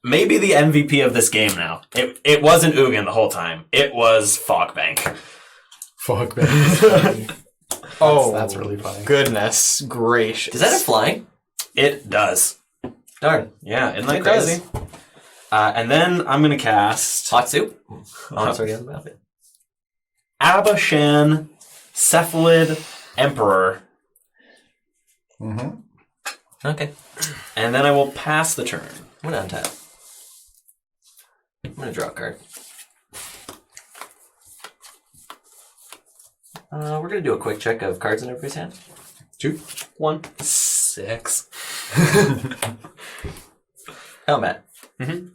B: maybe the MVP of this game now. It wasn't Ugin the whole time. It was Fogbank.
C: Fuck, man.
D: Oh,
C: That's really funny.
D: Goodness gracious.
E: Is that a flying?
B: It does.
E: Darn.
B: Yeah, isn't that
D: It
B: crazy?
D: does.
B: And then I'm gonna cast
E: Hot soup? Oh, sorry, the other mouth.
B: Abashan Cephalid Emperor.
C: Mm-hmm.
E: Okay.
B: And then I will pass the turn.
E: I'm going to untap. I'm going to draw a card. We're going to do a quick check of cards in everybody's hand.
B: 2, 1, 6.
E: Helmet.
B: Mm-hmm.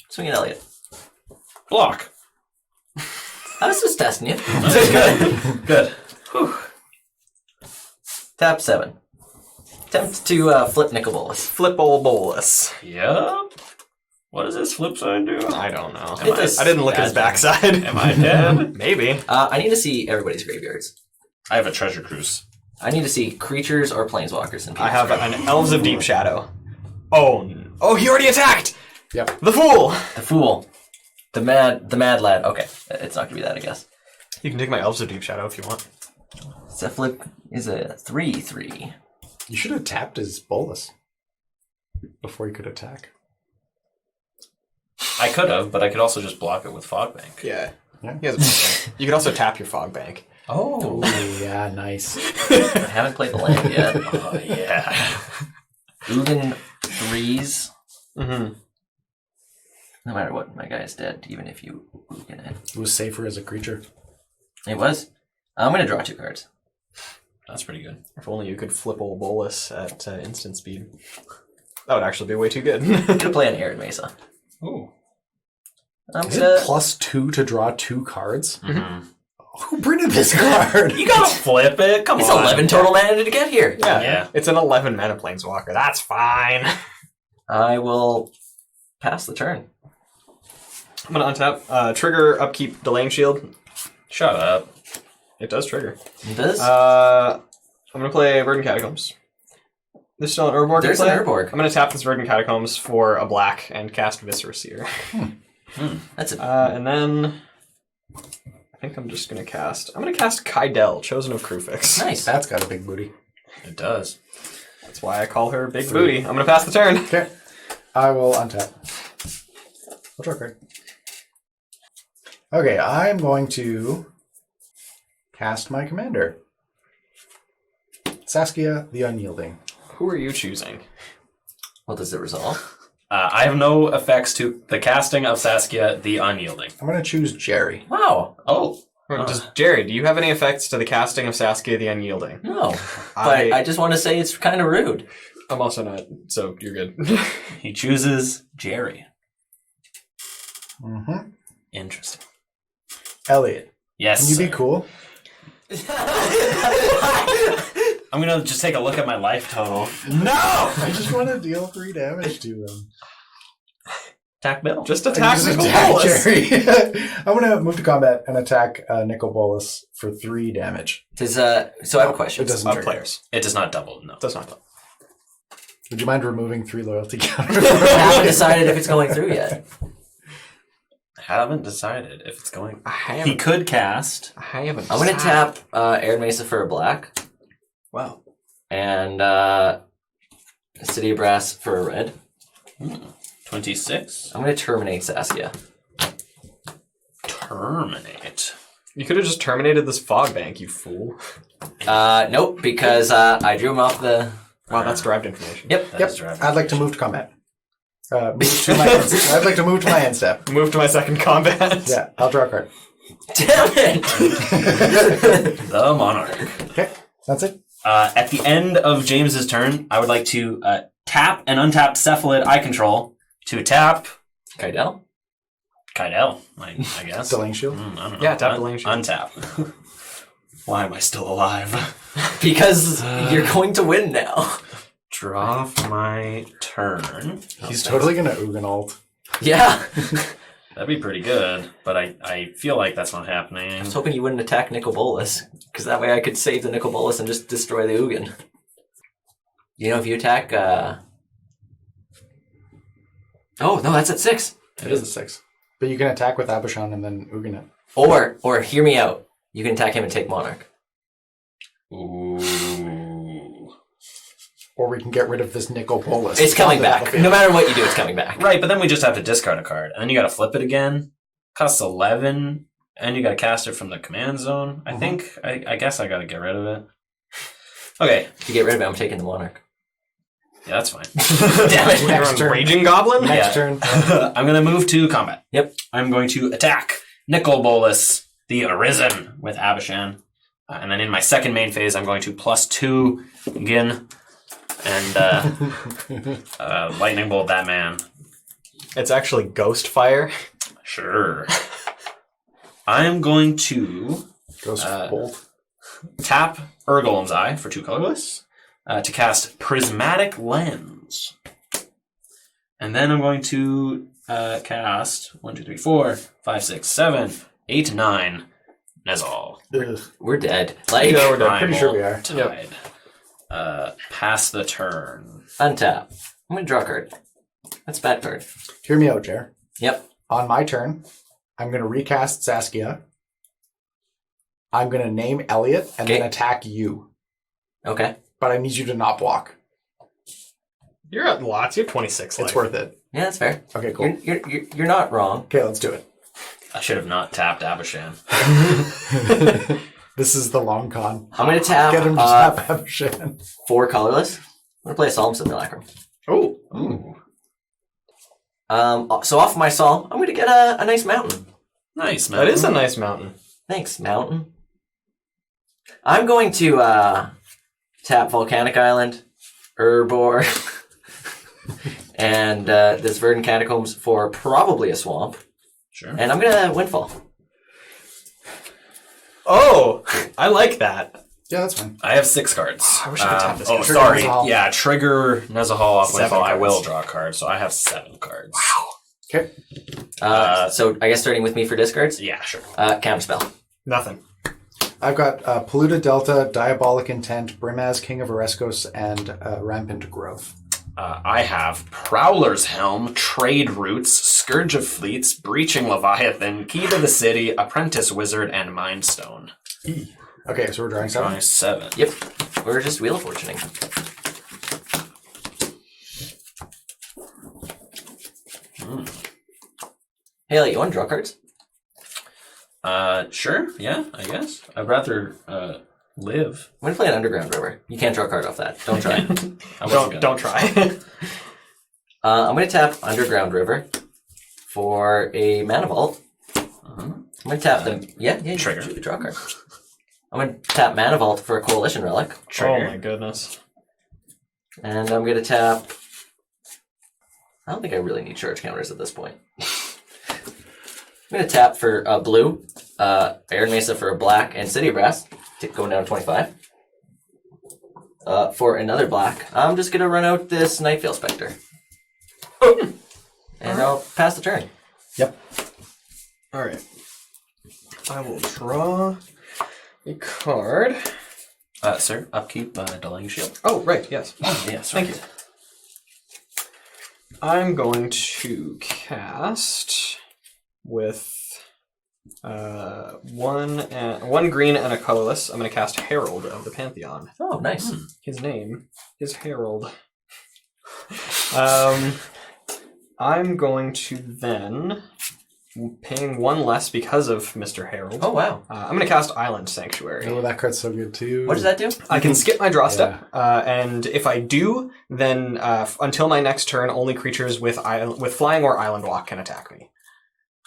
E: Swing it, Elliot.
B: Block.
E: I was just testing you.
B: Good.
E: Tap 7. Attempt to flip Nicol Bolas.
D: Flip old bolus?
B: Yep. What does this flip side do?
D: I don't know.
E: It does-
D: I didn't look at his backside.
B: Am I dead?
D: Maybe.
E: I need to see everybody's graveyards.
B: I have a treasure cruise.
E: I need to see creatures or planeswalkers in
D: I have
E: people's
D: an Elves of Deep Shadow. Oh, he already attacked!
C: Yep.
D: The Fool!
E: The Fool. The mad lad. Okay, it's not going to be that, I guess.
D: You can take my Elves of Deep Shadow if you want.
E: Cephalic is a 3/3.
C: You should have tapped his bolus before he could attack.
B: I could have, but I could also just block it with Fogbank.
D: Yeah.
C: Yeah.
D: He has a Fogbank. You can also tap your Fogbank.
B: Oh.
C: Oh, yeah, nice.
E: I haven't played the land yet.
B: Oh, yeah.
E: Ugin 3s.
D: Mm-hmm.
E: No matter what, my guy's dead, even if you Ugin it.
C: It was safer as a creature.
E: It was. I'm going to draw 2 cards.
B: That's pretty good.
D: If only you could flip old bolus at instant speed. That would actually be way too good.
E: I'm going to play an Arid Mesa.
B: Ooh.
E: I'm
C: Is
E: going
C: it
E: to...
C: +2 to draw 2 cards?
B: Mm-hmm.
C: Who printed this card?
B: You gotta flip it. Come
E: It's
B: on.
E: 11 total mana to get here.
B: Yeah.
D: It's an 11 mana planeswalker. That's fine.
E: I will pass the turn.
D: I'm gonna untap. Trigger upkeep delaying shield.
B: Shut up.
D: It does trigger.
E: It does?
D: I'm gonna play Verdant Catacombs. There's still an Urborg.
E: There's
D: to play.
E: an Urborg.
D: I'm gonna tap this Verdant Catacombs for a black and cast Viscera Seer.
E: That's it.
D: And then I think I'm just gonna cast. I'm gonna cast Kaidel, Chosen of Krufix.
E: Nice.
C: That's got a big booty.
B: It does.
D: That's why I call her Big Booty. I'm gonna pass the turn.
C: Okay. I will untap. I'll draw a card. Okay, I'm going to cast my commander. Saskia the Unyielding.
D: Who are you choosing?
E: What does it resolve?
B: I have no effects to the casting of Saskia the Unyielding.
C: I'm going to choose Jerry.
E: Wow.
B: Oh.
D: Jerry, do you have any effects to the casting of Saskia the Unyielding?
E: No. But I just want to say it's kind of rude.
D: I'm also not, so you're good.
B: He chooses Jerry.
C: Mm-hmm.
B: Interesting.
C: Elliot,
B: Yes.
C: can you be cool?
B: I'm gonna just take a look at my life total.
C: No! I just want to deal 3 damage to him.
B: Attack Bill.
D: Just attack
C: Just
D: Nicol
C: attack
D: Bolas.
C: Jerry. I'm going to move to combat and attack Nicol Bolas for 3 damage.
E: So I have a question.
C: It doesn't
D: Of
C: trigger.
D: players.
B: It does not double. No.
D: Does not.
C: Would you mind removing 3 loyalty counters?
E: I haven't decided if it's going through yet.
B: Haven't decided if it's going.
D: I
B: He
D: haven't.
B: could cast.
D: I haven't.
E: I'm going to tap Arid Mesa for a black
D: Wow.
E: and City of Brass for a red.
B: 26.
E: I'm going to terminate Saskia.
B: Terminate.
D: You could have just terminated this fog bank, you fool.
E: Nope, because I drew him off the...
D: Wow, that's derived information.
E: Yep.
B: That is driving.
C: I'd like to move to combat. I'd like to move to my end step.
D: Move to my second combat.
C: Yeah, I'll draw a card.
E: Damn it!
B: The Monarch.
C: Okay, that's it.
B: At the end of James's turn, I would like to tap and untap Cephalid I control to tap
E: Kaidel?
B: Kaidel, I guess.
C: Delaying shield.
B: I don't know.
D: Yeah, tap Delaying Shield.
B: Untap. Why am I still alive?
E: Because you're going to win now.
B: Draw my turn.
C: He's totally gonna Ugin ult.
E: Yeah.
B: That'd be pretty good, but I feel like that's not happening.
E: I was hoping you wouldn't attack Nicol Bolas, because that way I could save the Nicol Bolas and just destroy the Ugin. You know, if you attack... Oh, no, that's at 6.
C: It is a 6. But you can attack with Abishan and then Ugin it.
E: Or, hear me out. You can attack him and take Monarch.
B: Ooh.
C: Or we can get rid of this Nicol Bolas.
E: It's coming back. No matter what you do, it's coming back.
B: Right, but then we just have to discard a card, and then you got to flip it again. Costs 11, and you got to cast it from the command zone. I think. I guess I got to get rid of it. Okay.
E: If you get rid of it, I'm taking the Monarch.
B: Yeah, that's fine.
E: Damn it.
C: Next turn.
D: Raging Goblin?
C: Next turn.
B: I'm going to move to combat.
E: Yep.
B: I'm going to attack Nicol Bolas, the Arisen, with Abishan. And then in my second main phase, I'm going to +2 again. And lightning bolt that man.
D: It's actually Ghost Fire.
B: Sure. I'm going to
C: Ghost Bolt.
B: tap Urgolem's Eye for 2 colorless to cast Prismatic Lens. And then I'm going to cast 1, 2, 3, 4, 5, 6, 7, 8, 9 Nezal.
C: Ugh.
E: We're dead. Like,
C: Yeah, we're dead. Pretty sure we are.
B: Tide. Pass the turn.
E: untap. I'm going to draw a card. That's a bad card.
C: Hear me out, Jer.
E: Yep.
C: On my turn, I'm going to recast Saskia. I'm going to name Elliot and then attack you.
E: Okay.
C: But I need you to not block.
D: You're at lots. You're 26 life.
C: It's worth it.
E: Yeah, that's fair.
C: Okay, cool.
E: You're not wrong.
C: Okay, let's do it.
B: I should have not tapped Abishan.
C: This is the long con.
E: I'm going to tap
C: Get him to tap Abishan.
E: 4 colorless. I'm going to play a Solemn Simulacrum.
C: Oh.
B: Ooh.
E: So off my Solemn, I'm going to get a nice mountain.
B: Nice, man.
D: That is a nice mountain.
E: Thanks, mountain. I'm going to tap Volcanic Island, Urbor, and this Verdant Catacombs for probably a swamp.
B: Sure.
E: And I'm going to Windfall.
D: Oh, I like that.
C: Yeah, that's fine.
B: I have 6 cards.
D: I wish I could tap this
B: Oh,
D: card.
C: Trigger
B: sorry.
C: Nezahal.
B: Yeah, trigger Nezahal off
D: 7
B: Windfall. I
D: cards.
B: will draw a card, so I have 7 cards. Wow.
C: Okay.
E: So I guess starting with me for discards,
B: Yeah, sure.
E: Counterspell.
D: Nothing.
C: I've got Polluted Delta, Diabolic Intent, Brimaz, King of Ereskos, and Rampant Growth.
B: I have Prowler's Helm, Trade Routes, Scourge of Fleets, Breaching Leviathan, Key to the City, Apprentice Wizard, and Mind Stone.
C: Okay, so we're drawing 7.
B: Drawing 7.
E: Yep. We're just Wheel of Fortuning. Hey, Elliot, you want to draw cards?
B: Sure. Yeah, I guess. I'd rather live.
E: I'm going to play an Underground River. You can't draw a card off that. Don't try.
D: Don't try.
E: I'm going to tap Underground River for a Mana Vault. I'm going to tap them. Yeah,
B: Trigger.
E: You draw a card. I'm going to tap Mana Vault for a Coalition Relic.
D: Oh my goodness.
E: And I'm going to tap... I don't think I really need charge counters at this point. I'm going to tap for blue, Iron Mesa for a black, and City of Brass, going down to 25. For another black, I'm just going to run out this Nightveil Spectre. And I'll pass the turn.
C: Yep.
D: All right. I will draw a card.
B: Sir, upkeep, Delaying Shield.
D: Oh, right. Yes.
B: Yes,
D: Thank you. I'm going to cast with one green and a colorless. I'm going to cast Herald of the Pantheon.
E: Oh, nice.
D: His name is Herald. I'm going to then, paying 1 less because of Mr. Herald.
E: Oh, wow.
D: I'm going to cast Island Sanctuary.
C: Oh, that card's so good too.
E: What does that do?
D: I can skip my draw step, and if I do, then until my next turn, only creatures with flying or island walk can attack me.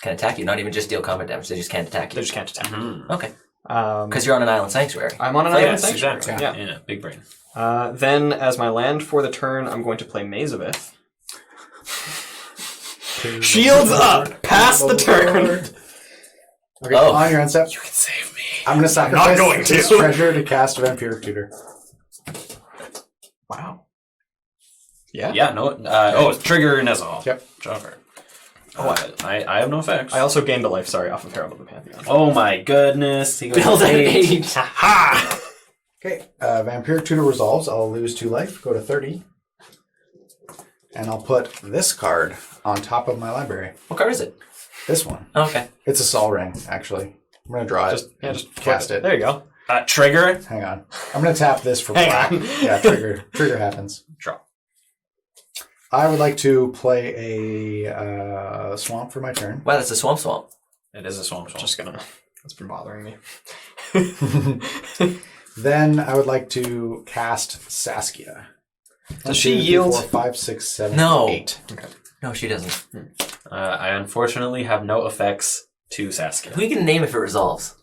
E: Can attack you, not even just deal combat damage. They just can't attack
D: They
E: you.
D: just can't attack me.
E: Okay.
D: Because
E: Because you're on an Island Sanctuary.
D: I'm on an
B: Yes,
D: island sanctuary.
B: exactly.
D: Yeah.
B: Yeah, big brain.
D: Then, as my land for the turn, I'm going to play Mazavith. Shields up! Pass the turn!
C: Okay,
E: Oh.
C: on your end step.
B: You can save me.
C: I'm going to sacrifice
D: going to.
C: this treasure to cast Vampiric Tutor.
D: Wow. Yeah.
B: Yeah, no. Trigger Nezahal.
C: Yep.
B: Jobber. I have no effects.
D: I also gained a life, sorry, off of Herald of the Pantheon.
B: Oh my goodness. He goes
E: Build at
B: 8.
E: 8.
B: Ha!
C: Okay, Vampiric Tutor resolves. I'll lose 2 life, go to 30. And I'll put this card on top of my library.
E: What card is it?
C: This one.
E: Oh, okay.
C: It's a Sol Ring, actually. I'm going to draw it.
D: Just
C: cast it.
D: There you go.
B: Trigger.
C: Hang on. I'm going to tap this for
B: Hang
C: black.
B: on.
C: Yeah, trigger. Trigger happens.
B: Draw.
C: I would like to play a swamp for my turn.
E: Wow, that's a swamp.
B: It is a swamp.
D: Just gonna. That's been bothering me.
C: Then I would like to cast Saskia.
D: Does she yield?
C: 4, 5, 6, 7,
E: No.
C: 8.
D: Okay.
E: No, she doesn't.
B: I unfortunately have no effects to Saskia.
E: We can name if it resolves.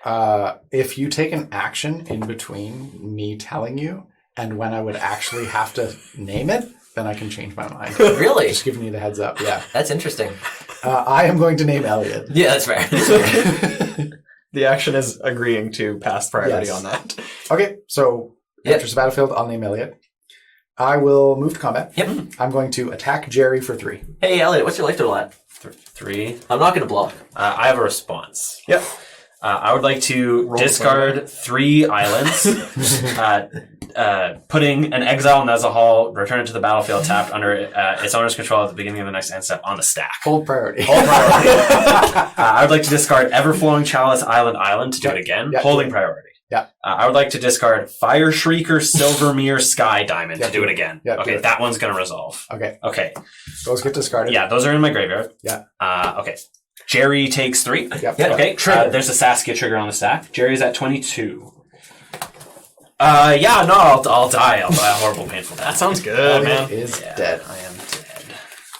C: If you take an action in between me telling you and when I would actually have to name it, then I can change my mind.
E: Really?
C: Just giving you the heads up. Yeah.
E: That's interesting.
C: I am going to name Elliot.
E: Yeah, that's fair.
D: The action is agreeing to pass priority
C: Yes.
D: on that.
C: Okay, so
E: Yep.
C: after the battlefield, I'll name Elliot. I will move to combat.
E: Yep.
C: I'm going to attack Jerry for 3.
E: Hey, Elliot, what's your life total at?
B: 3.
E: I'm not going to block.
B: I have a response.
D: Yep.
B: I would like to
D: Roll
B: discard 3 islands, putting an exile Nezahal, return it to the battlefield tapped under its owner's control at the beginning of the next end step on the stack.
C: Hold priority.
B: Hold priority. I would like to discard Everflowing Chalice Island to do it again,
C: Yeah.
B: holding priority.
C: Yeah.
B: I would like to discard Fire Shrieker Silvermere Sky Diamond to do it again.
C: Yeah, do
B: Okay,
C: it.
B: that one's going to resolve.
C: Okay,
B: Okay.
C: those get discarded.
B: Yeah, those are in my graveyard.
C: Yeah.
B: Okay. Jerry takes 3.
C: Yep.
E: Yeah.
B: Okay,
C: Trigger.
B: there's a Saskia trigger on the stack. Jerry's at 22. Yeah, no, I'll die. I'll die a horrible, painful
D: That
B: death.
D: sounds good,
C: Elliot
D: man.
C: is
B: Yeah,
C: dead.
B: I am dead.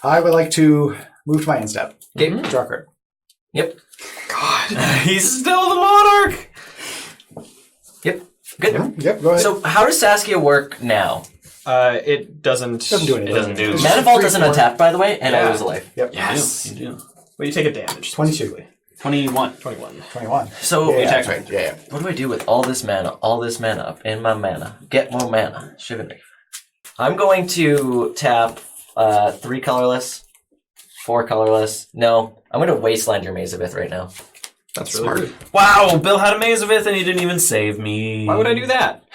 C: I would like to move to my end step.
E: Okay.
C: Draw a card.
E: Yep.
B: He's still the monarch!
E: Yep. Good.
C: Yep, go ahead.
E: So, how does Saskia work now?
D: It doesn't.
C: Doesn't do anything.
B: It doesn't do.
E: Manifold doesn't untap, by the way, and I
D: Yeah.
E: lose a life.
C: Yep.
B: Yes, you do.
D: Well, you take a damage.
C: 22.
D: specifically.
B: 21.
D: 21.
C: 21.
E: So,
C: Yeah,
B: attack
C: that's right. Yeah, yeah.
E: what do I do with all this mana up in my mana? Get more mana. Chivalry. I'm going to tap 3 colorless, 4 colorless. No, I'm going to wasteland your Maze of Ith right now.
D: That's really rude.
B: Wow, Bill had a Maze of Ith and he didn't even save me.
D: Why would I do that?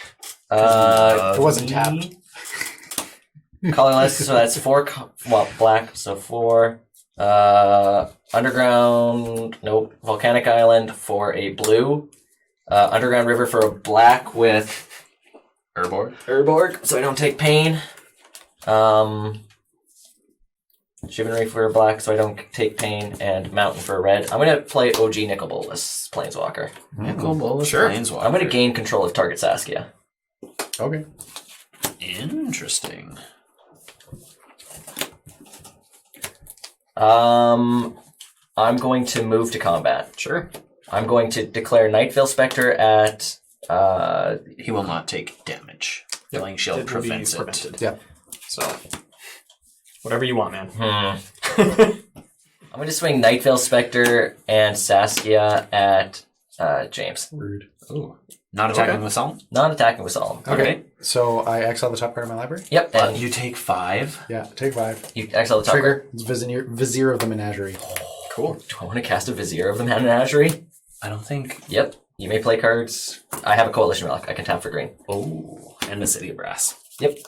C: It wasn't tapped.
E: Colorless, so that's 4. Black, so 4. Underground, nope. Volcanic Island for a blue. Underground River for a black with Urborg, so I don't take pain. Chivalry for a black, so I don't take pain, and Mountain for a red. I'm gonna play OG Nicol Bolas, Planeswalker.
B: Nicol Bolas
D: Sure.
B: Planeswalker.
E: I'm gonna gain control of target Saskia.
C: Okay.
B: Interesting.
E: I'm going to move to combat.
D: Sure.
E: I'm going to declare Nightveil Spectre at
B: He will not take damage. Killing Shield
D: It will be
B: prevents it.
D: prevented.
C: Yep.
D: So, whatever you want, man.
E: I'm going to swing Nightveil Spectre and Saskia at James.
C: Rude.
B: Ooh. Not attacking with Psalm?
E: Non-attacking with Solemn.
C: Okay. So I exile the top card of my library.
E: Yep, and
B: You take 5.
C: Yeah, take 5.
E: you exile the top card.
C: Trigger. It's Vizier of the Menagerie.
D: Cool.
E: Do I want to cast a Vizier of the Menagerie?
B: I don't think.
E: Yep. You may play cards. I have a Coalition Relic. I can tap for green.
B: Oh, and the City of Brass.
E: Yep.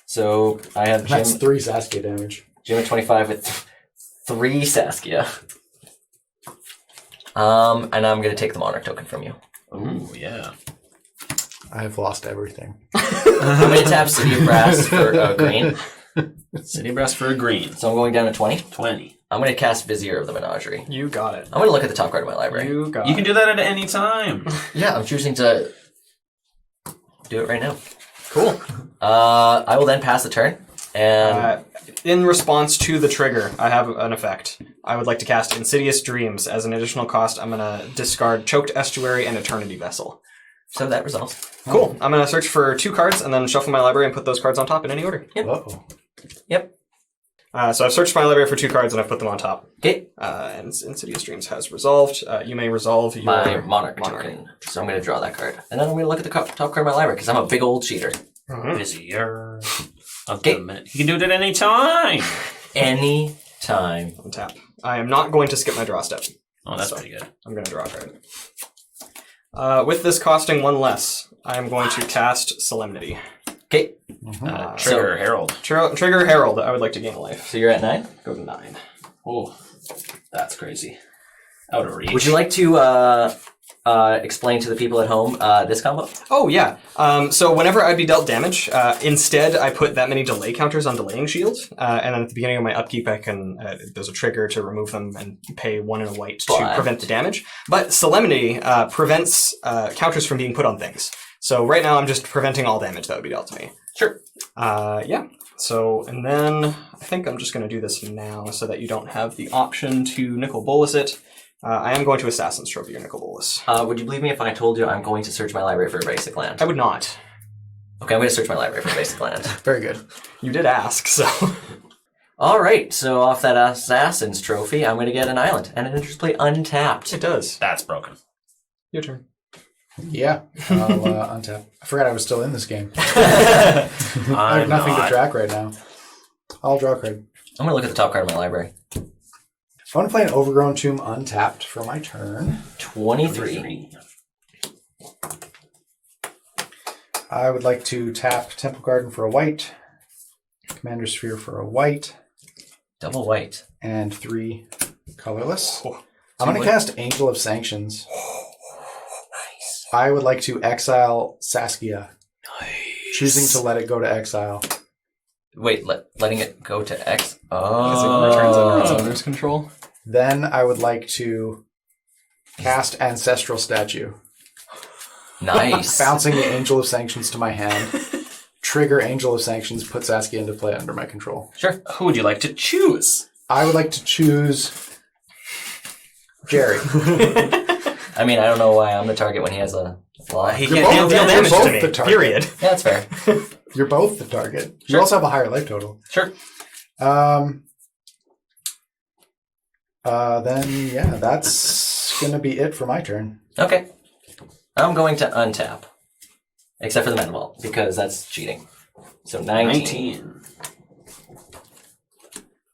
E: So I have
C: That's
E: Jim
C: 3 Saskia damage.
E: at 25 with 3 Saskia. And I'm going to take the Monarch token from you.
B: Ooh, yeah.
C: I have lost everything.
E: I'm going to tap City of Brass for green.
B: City of Brass for a green.
E: So I'm going down to 20.
B: 20.
E: I'm going to cast Vizier of the Menagerie.
D: You got it.
E: I'm going to look at the top card of my library.
D: You got
B: You can do that at any time.
E: Yeah, I'm choosing to do it right now.
D: Cool.
E: I will then pass the turn. And
D: In response to the trigger, I have an effect. I would like to cast Insidious Dreams. As an additional cost, I'm going to discard Choked Estuary and Eternity Vessel.
E: so that resolves.
D: Cool. I'm going to search for 2 cards and then shuffle my library and put those cards on top in any order.
E: Yep.
C: Uh-oh.
E: Yep.
D: So I've searched my library for 2 cards and I've put them on top.
E: Okay.
D: And Insidious Dreams has resolved. You may resolve your
E: My monarch token. So I'm going to draw that card. And then I'm going to look at the top card of my library because I'm a big old cheater.
B: Busier.
E: Okay.
B: You can do it at any time.
E: Any time.
D: Untap. I am not going to skip my draw step.
B: Oh, that's pretty good.
D: I'm going to draw a card. With this costing 1 less, I am going to cast Solemnity.
E: Okay.
B: Trigger Herald.
D: Trigger Herald. I would like to gain a life.
E: So you're at 9?
D: Go to 9.
B: Oh, that's crazy. Out of reach.
E: Would you like to explain to the people at home this combo?
D: Oh, yeah. So whenever I'd be dealt damage, instead I put that many delay counters on Delaying Shield, and then at the beginning of my upkeep I can, there's a trigger to remove them and pay 1 and a white to prevent the damage. But Solemnity prevents counters from being put on things. So right now I'm just preventing all damage that would be dealt to me.
E: Sure.
D: Yeah. So, and then I think I'm just going to do this now so that you don't have the option to Nicol Bolas it. I am going to Assassin's Trophy your Nicol Bolas.
E: Would you believe me if I told you I'm going to search my library for a basic land?
D: I would not.
E: Okay, I'm going to search my library for a basic land.
C: Very good.
D: You did ask, so...
E: All right, so off that Assassin's Trophy, I'm going to get an island. And it enters play untapped.
D: It does.
B: That's broken.
D: Your turn.
C: Yeah, I'll untap. I forgot I was still in this game. I have nothing to track right now. I'll draw a card.
E: I'm going to look at the top card of my library.
C: I want to play an Overgrown Tomb untapped for my turn.
E: 23.
C: I would like to tap Temple Garden for a white, Commander Sphere for a white,
E: Double white.
C: and 3 colorless.
D: Oh,
C: I'm going to cast Angel of Sanctions. Nice. I would like to exile Saskia. Nice. Choosing to let it go to exile.
E: Wait, letting it go to X?
D: Because it returns under its
E: Oh.
D: owner's control.
C: Then I would like to cast Ancestral Statue.
E: Nice.
C: Bouncing the Angel of Sanctions to my hand. Trigger Angel of Sanctions, put Saskia into play under my control.
E: Sure.
B: Who would you like to choose?
C: I would like to choose Jerry.
E: I mean, I don't know why I'm the target when he has a flaw.
B: He
C: You're
B: can't
C: both-
B: deal
C: you're
B: damage
C: both
B: to me.
C: the target.
D: Period.
E: Yeah, that's fair.
C: You're both the target. You
E: Sure.
C: also have a higher life total.
E: Sure.
C: Then yeah, that's gonna be it for my turn.
E: Okay. I'm going to untap. Except for the mana vault, because that's cheating. So 19. 2,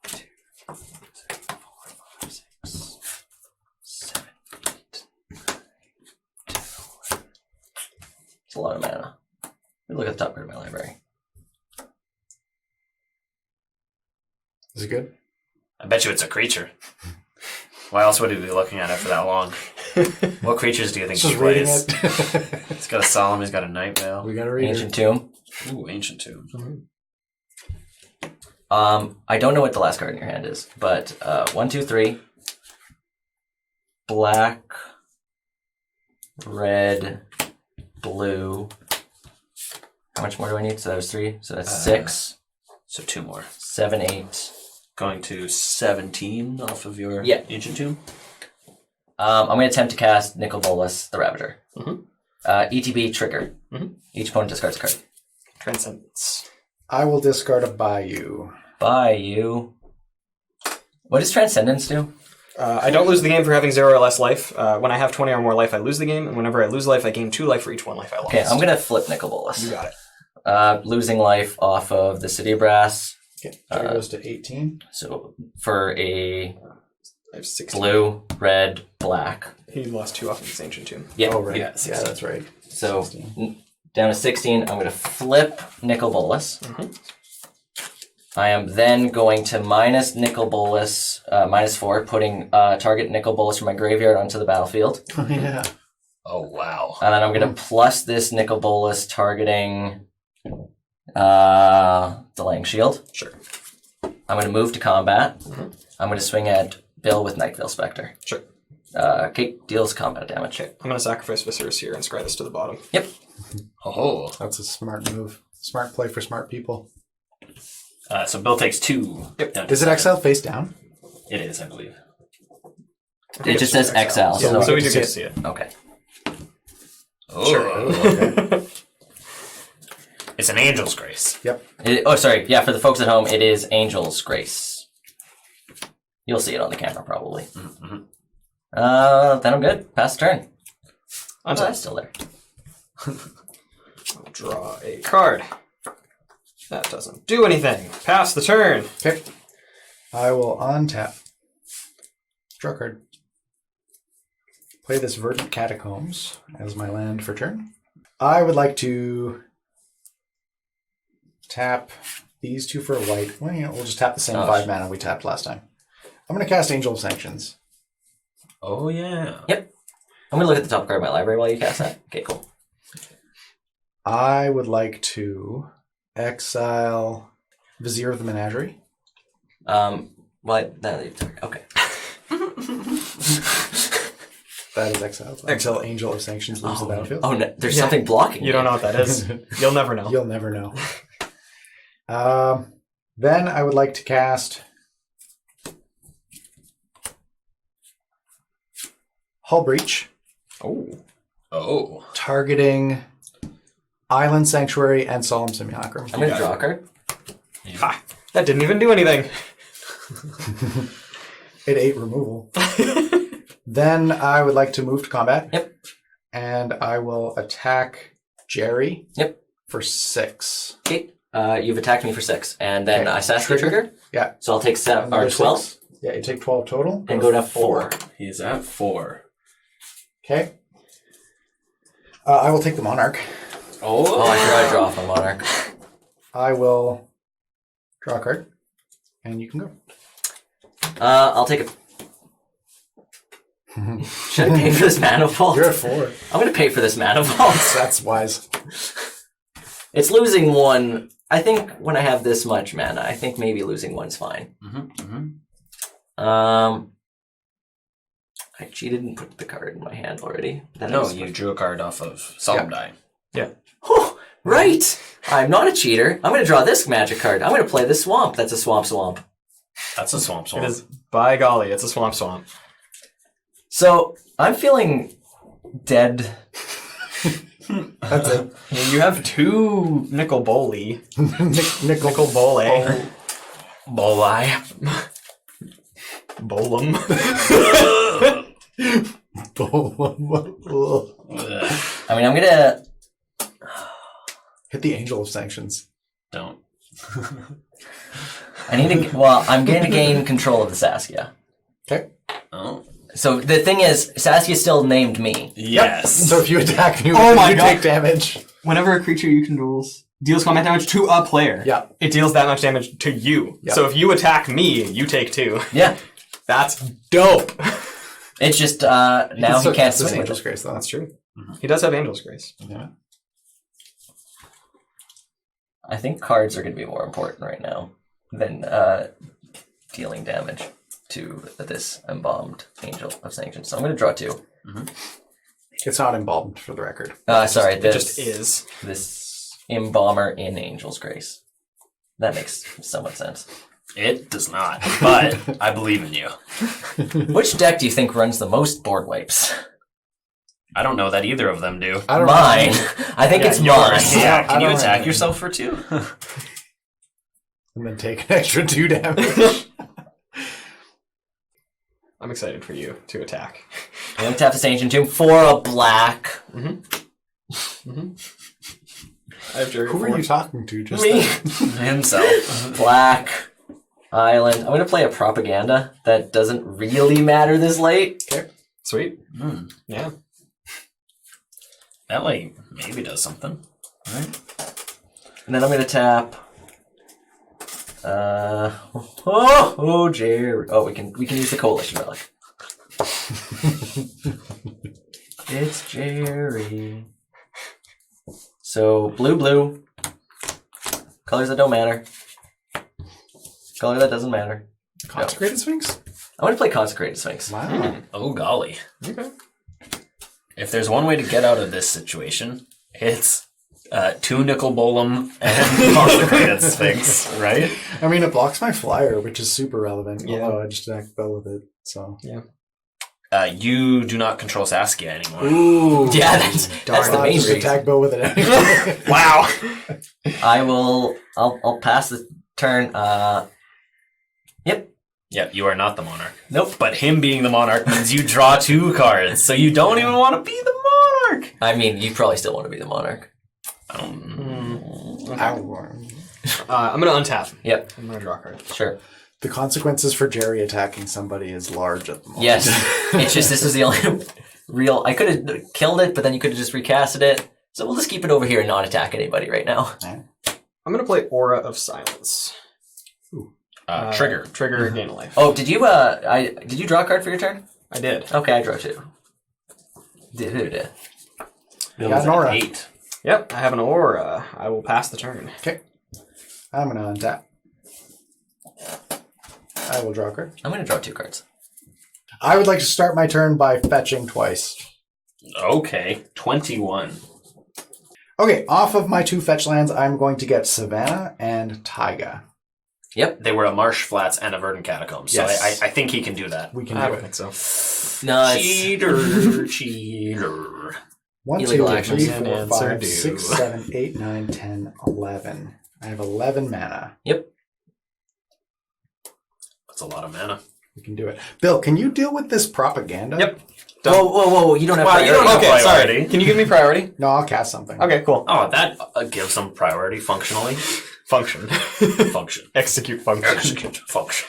E: 3, 4, 5, 6, 7, 8, 9, 10, 11. It's a lot of mana. Let me look at the top part of my library.
C: Is it good?
B: I bet you it's a creature. Why else would he be looking at it for that long? What creatures do you think he
C: Just reading
B: plays?
C: it.
B: He's got a Solemn, he's got a Night Veil.
C: We gotta read
E: Ancient
C: it.
E: Tomb.
B: Ooh, Ancient Tomb.
E: I don't know what the last card in your hand is, but 1, 2, 3. Black, red, blue. How much more do I need? So that was 3. So that's 6,
B: So 2 more.
E: 7, 8.
B: Going to 17 off of your
E: Yeah.
B: Ancient Tomb.
E: I'm going to attempt to cast Nicol Bolas, the Ravager.
D: Mhm.
E: ETB trigger.
D: Mhm.
E: Each opponent discards a card.
D: Transcendence.
C: I will discard a Bayou.
E: By you. What does Transcendence do?
D: I don't lose the game for having 0 or less life. When I have 20 or more life, I lose the game, and whenever I lose life, I gain 2 life for each 1 life I lost.
E: Okay, I'm going to flip Nicol Bolas.
D: You got it.
E: Losing life off of the City of Brass.
C: Okay, that goes to 18.
E: So for a
D: I have 16.
E: blue, red, black.
D: He lost 2 off of his Ancient Tomb.
E: Yeah.
C: Oh, right.
B: Yeah,
C: Yeah,
B: 16.
C: that's right.
E: So
C: 16.
E: down to 16, I'm going to flip Nicol Bolas.
D: Mhm.
E: I am then going to minus Nicol Bolas, -4, putting target Nicol Bolas from my graveyard onto the battlefield.
C: Oh, yeah.
B: Oh, wow.
E: And then I'm going to plus this Nicol Bolas targeting Delaying Shield.
D: Sure.
E: I'm going to move to combat.
D: Mhm.
E: I'm going to swing at Bill with Nightveil Spectre.
D: Sure.
E: Kate deals combat damage.
D: Okay, I'm going to sacrifice Viserys here and scry this to the bottom.
E: Yep.
B: Oh.
C: That's a smart move. Smart play for smart people.
B: So Bill takes 2.
D: Yep.
B: down to
C: Is it
B: 7.
C: exile face down?
B: It is, I believe.
E: It just says exile.
C: Yeah,
E: So,
D: So we do
C: see
D: get
C: it.
D: to see it.
E: okay.
B: Oh.
C: Okay.
B: It's an Angel's Grace.
C: Yep.
E: Sorry. Yeah, for the folks at home, it is Angel's Grace. You'll see it on the camera, probably.
B: Mm-hmm.
E: Then I'm good. Pass the turn.
D: I'm
E: That's still there.
D: I'll draw a card. That doesn't do anything. Pass the turn.
C: Okay. I will untap. Draw a card. Play this Verdant Catacombs as my land for turn. I would like to tap these 2 for a white. Well, we'll just tap the same 5 mana we tapped last time. I'm going to cast Angel of Sanctions.
B: Oh, yeah.
E: Yep. I'm going to look at the top card of my library while you cast that. Okay, cool.
C: I would like to exile Vizier of the Menagerie.
E: Okay.
C: That is exiled. Until Angel of Sanctions leaves the battlefield.
E: Oh, no, there's something blocking
D: You don't know what that is. You'll never know.
C: You'll never know. Then I would like to cast Hull Breach,
B: Oh.
C: targeting Island Sanctuary and Solemn Simulacrum.
E: I'm going to draw a card.
D: Ha! That didn't even do anything.
C: It ate removal. Then I would like to move to combat.
E: Yep.
C: And I will attack Jerry.
E: Yep.
C: For 6.
E: Okay. You've attacked me for 6. And then
C: Okay.
E: I sass the trigger.
C: Yeah.
E: So I'll take 7 or
C: Another
E: 12
C: 6. Yeah, you take 12 total.
E: and go to 4.
B: He's at 4.
C: Okay. I will take the Monarch.
E: Oh, I forgot to draw off my Monarch.
C: I will draw a card. And you can go.
E: I'll take it. Should I pay for this mana vault?
C: You're at 4.
E: I'm going to pay for this mana vault.
C: That's wise.
E: It's losing 1. I think when I have this much mana, I think maybe losing 1's fine. I cheated and put the card in my hand already.
B: No, you drew a card off of Solemn Die.
D: Yeah.
E: Oh, right! I'm not a cheater. I'm going to draw this magic card. I'm going to play this swamp. That's a swamp.
B: That's a swamp.
D: It is, by golly, it's a swamp.
E: So, I'm feeling dead.
C: That's it.
D: You have 2 Nicol Boli.
C: Nickel.
D: Nicol Bole.
B: Bolai.
D: Bolum.
E: I mean, I'm going to...
C: Hit the Angel of Sanctions.
B: Don't.
E: I need to... Well, I'm going to gain control of the Saskia.
C: Okay.
B: Oh.
E: So, the thing is, Saskia still named me.
B: Yes.
C: So if you attack me,
D: Oh my
C: you
D: God.
C: take damage.
D: Whenever a creature you control deals combat damage to a player,
C: Yeah.
D: it deals that much damage to you.
C: Yeah.
D: So if you attack me, you take 2.
E: Yeah.
D: That's dope.
E: It's just, now he can't
C: This
E: swing with
C: Angel's
E: it.
C: Grace, though.
D: That's true. He does have Angel's Grace.
C: Yeah.
E: I think cards are going to be more important right now than dealing damage to this embalmed Angel of Sanctions. So I'm going to draw 2.
C: It's not embalmed, for the record.
E: Sorry,
D: It
E: this
D: just is.
E: this embalmer in Angel's Grace. That makes somewhat sense.
B: It does not, but I believe in you.
E: Which deck do you think runs the most board wipes?
B: I don't know that either of them do.
C: I don't
E: Mine.
C: know.
E: I think it's
B: yours.
E: mine.
B: Yeah,
C: I
B: can you
C: don't
B: attack
C: have
B: yourself for 2?
C: And then take an extra 2 damage.
D: I'm excited for you to attack.
E: I'm going to tap this Ancient Tomb for a black.
D: I have Jerry
C: Who are you talking to just
E: Me.
C: then?
B: Himself.
E: Black. Island. I'm going to play a propaganda that doesn't really matter this late.
C: Okay.
D: Sweet. Yeah.
B: That, maybe does something. Right?
E: And then I'm going to tap... Jerry. Oh, we can use the Coalition Relic. It's Jerry. So, blue. Colors that don't matter. Color that doesn't matter.
C: Consecrated Sphinx?
E: I'm going to play Consecrated Sphinx.
C: Wow.
B: Oh, golly.
D: Okay.
B: If there's one way to get out of this situation, it's 2 Nicol Bolum and Consecrated Sphinx, right?
C: I mean, it blocks my flyer, which is super relevant.
D: Yeah.
C: Although I just attacked Bell with it, so.
D: Yeah.
B: You do not control Saskia anymore.
E: Ooh, yeah, that's the main
C: Just
E: reason.
C: attack Bill with it anyway.
B: Wow.
E: I'll pass the turn. Yep.
B: Yep, you are not the monarch.
E: Nope.
B: But him being the monarch means you draw 2 cards, so you don't even want to be the monarch.
E: I mean, you probably still want to be the monarch.
D: I'm going to untap.
E: Yep.
D: I'm going to draw a card.
E: Sure.
C: The consequences for Jerry attacking somebody is large at the moment.
E: Yes. It's just this is the only real. I could have killed it, but then you could have just recasted it. So we'll just keep it over here and not attack anybody right now.
D: I'm going to play Aura of Silence.
B: Trigger.
D: Trigger, gain a life.
E: Oh, did you did you draw a card for your turn?
D: I did.
E: Okay, I drew 2. Who did?
C: You got an aura.
B: 8.
D: Yep, I have an Aura. I will pass the turn.
C: Okay. I'm going to untap. I will draw a card.
E: I'm going to draw 2 cards.
C: I would like to start my turn by fetching twice.
B: Okay, 21.
C: Okay, off of my 2 fetch lands, I'm going to get Savannah and Taiga.
E: Yep.
B: They were a marsh flats and a verdant catacomb, so
C: Yes.
B: I think he can do that.
C: We can
D: I
C: do
D: don't
C: it.
D: think so.
E: No, it's,
B: Cheater, cheater.
C: 1, 2,
E: Illegal
C: 3,
E: actions.
C: 4,
D: And
C: 5,
D: answer
C: 6, 7, 8, 9, 10, 11. I have 11 mana.
E: yep.
B: That's a lot of mana.
C: We can do it. Bill, can you deal with this propaganda?
D: Yep.
E: Whoa! You don't have
B: Well, you
E: priority.
B: don't have
D: Okay,
B: priority.
D: sorry. Can you give me priority?
C: No, I'll cast something.
D: Okay, cool.
B: Oh, that gives them priority functionally.
D: Function.
B: Function.
D: Execute function.
B: Execute function.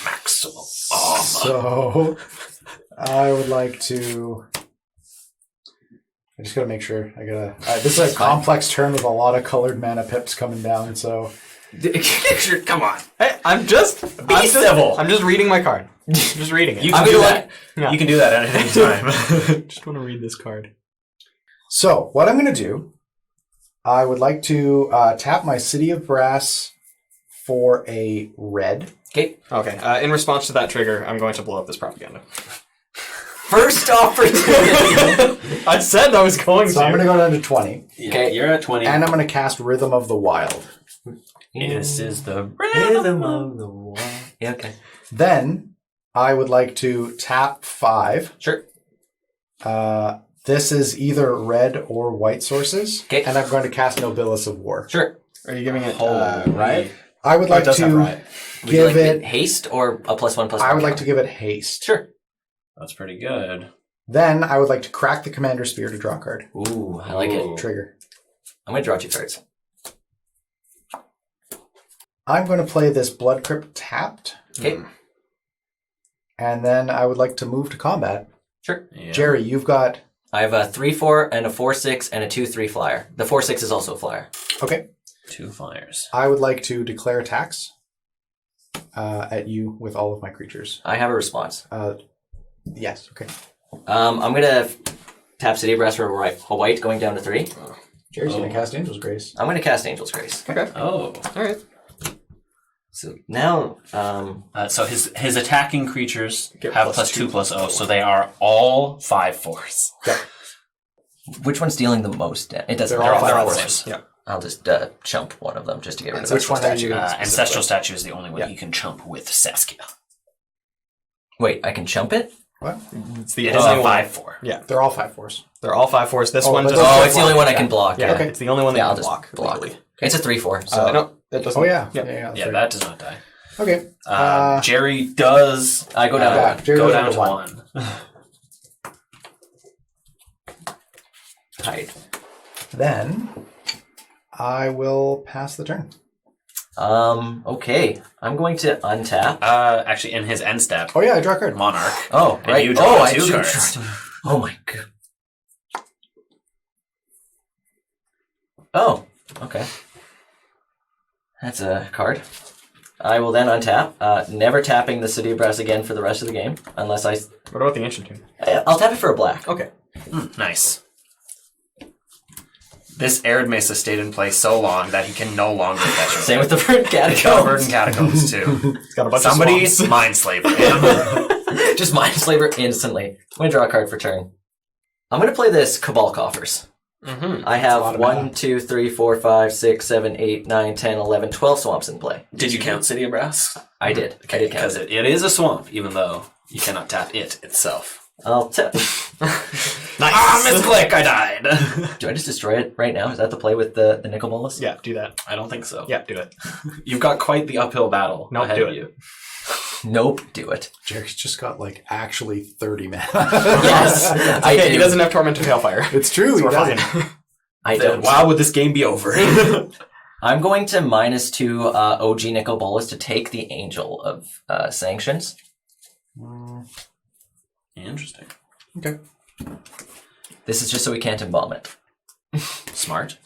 B: Maximum armor.
C: So, I would like to... I just gotta make sure. This is a complex turn with a lot of colored mana pips coming down, so...
B: Come on.
D: Hey, I'm just
B: civil.
D: I'm just reading my card. Just reading it.
B: You
E: I'm
B: can do
E: gonna
B: that.
D: Yeah.
B: You can do that at any time.
D: just want to read this card.
C: So, what I'm gonna do, I would like to tap my City of Brass for a red.
E: Okay.
D: Okay. In response to that trigger, I'm going to blow up this propaganda.
E: First opportunity.
D: I said I was going
C: So I'm gonna go down to 20.
E: Okay.
B: You're at 20.
C: And I'm gonna cast Rhythm of the Wild.
B: This is the
E: Rhythm of the wild. Yeah, okay.
C: Then, I would like to tap 5.
E: Sure.
C: This is either red or white sources.
E: Okay.
C: And I'm going to cast Nobilis of War.
E: Sure.
D: Are you giving it
B: Holy.
D: riot?
C: I would
D: Oh, it
C: like
D: does have
C: to
D: riot.
E: Would you
C: give
E: like
C: it...
E: haste or a +1/+1?
C: I would like to give it haste.
E: Sure.
B: That's pretty good.
C: Then I would like to crack the Commander Spear to draw a card.
E: Ooh, I like it.
B: Ooh.
C: Trigger.
E: I'm gonna draw 2 cards.
C: I'm going to play this Blood Crypt tapped.
E: Okay.
C: And then I would like to move to combat.
E: Sure.
B: Yeah.
C: Jerry, you've got...
E: I have a 3/4 and a 4/6 and a 2/3 flyer. The 4/6 is also a flyer.
C: Okay.
B: 2 flyers.
C: I would like to declare attacks at you with all of my creatures.
E: I have a response.
C: Yes, okay.
E: I'm gonna tap City of Brass for a white, going down to 3.
C: Jerry's going to cast Angel's Grace.
E: I'm gonna cast Angel's Grace.
D: Okay.
B: Oh.
D: All right.
E: So now,
B: So his attacking creatures
D: Get
B: have
D: +2
B: +2/+0, so they are all 5/4s.
E: which one's dealing the most damage? It doesn't
C: They're
E: matter.
C: all
B: They're all
C: 5/4s.
B: 5/4s.
D: Yeah.
E: I'll just chump one of them just to get rid of
C: Which
E: it.
C: one are you?
B: Ancestral Statue is the only one
C: Yeah.
B: you can chump with Saskia.
E: Wait, I can chump it?
C: What?
D: It's the
B: It is
D: only
B: a
D: one.
B: 5/4.
D: Yeah.
C: They're all 5/4s.
D: They're all 5/4s. This
C: Oh,
D: one
C: but
D: just.
C: those
E: Oh,
C: are
E: it's the only one I
C: yeah.
E: can block.
D: Yeah.
C: Okay.
D: It's the only one that
E: Yeah,
D: you
E: I'll
D: can
E: just
D: block.
E: block.
D: legally.
E: It's a 3/4. So
D: No, it doesn't.
C: Oh, yeah.
D: Yep.
C: Yeah, that's
B: Yeah,
C: right.
B: that does not die.
C: Okay.
B: Jerry does
E: I go down to
C: yeah,
E: 1.
C: Jerry
B: go
C: goes
B: down
C: to
B: to
C: 1.
B: 1.
E: Hide.
C: Then I will pass the turn.
E: Okay. I'm going to untap.
B: Actually, in his end step,
C: Oh, yeah, I draw a card.
B: Monarch.
E: Oh,
B: And
E: right.
B: you draw
E: I
B: 2
E: do
B: cards.
E: Oh my god. Oh, okay. That's a card. I will then untap, never tapping the City of Brass again for the rest of the game, unless I...
D: What about the Ancient Tomb?
E: I'll tap it for a black.
D: Okay.
B: Nice. This Arid Mesa stayed in place so long that he can no longer fetch him.
E: Same with the Verdant
B: Verdant
E: Catacombs.
B: Catacombs, too.
D: It's got a bunch
B: Somebody
D: of swamps.
B: mind slaver him.
E: Just Mind Slaver instantly. I'm going to draw a card for turn. I'm going to play this Cabal Coffers.
D: Mm-hmm.
E: I
C: a
E: have
C: lot of
E: 1,
C: mana.
E: 2, 3, 4, 5, 6, 7, 8, 9, 10, 11, 12 swamps in play.
B: Did you count City of Brass?
E: I did. I did count
B: Because
E: it.
B: it is a swamp, even though you cannot tap it itself.
E: I'll tap.
D: Nice.
B: Ah, misclick, I died.
E: Do I just destroy it right now? Is that the play with the nickel bolus?
D: Yeah, do that.
B: I don't think so.
D: Yeah, do it.
B: You've got quite the uphill battle ahead
D: do
B: of
D: it.
B: you.
E: Nope, do it.
C: Jerry's just got like actually 30 mana.
E: Yes, I
D: Okay,
E: do.
D: he doesn't have Tormented Hailfire.
C: It's true.
D: So
C: he
D: we're
C: doesn't.
D: fucking.
E: I
B: Then
E: don't.
B: why would this game be over?
E: I'm going to -2 OG nickel bolus to take the Angel of Sanctions.
B: Interesting.
C: Okay.
E: This is just so we can't embalm it.
B: Smart.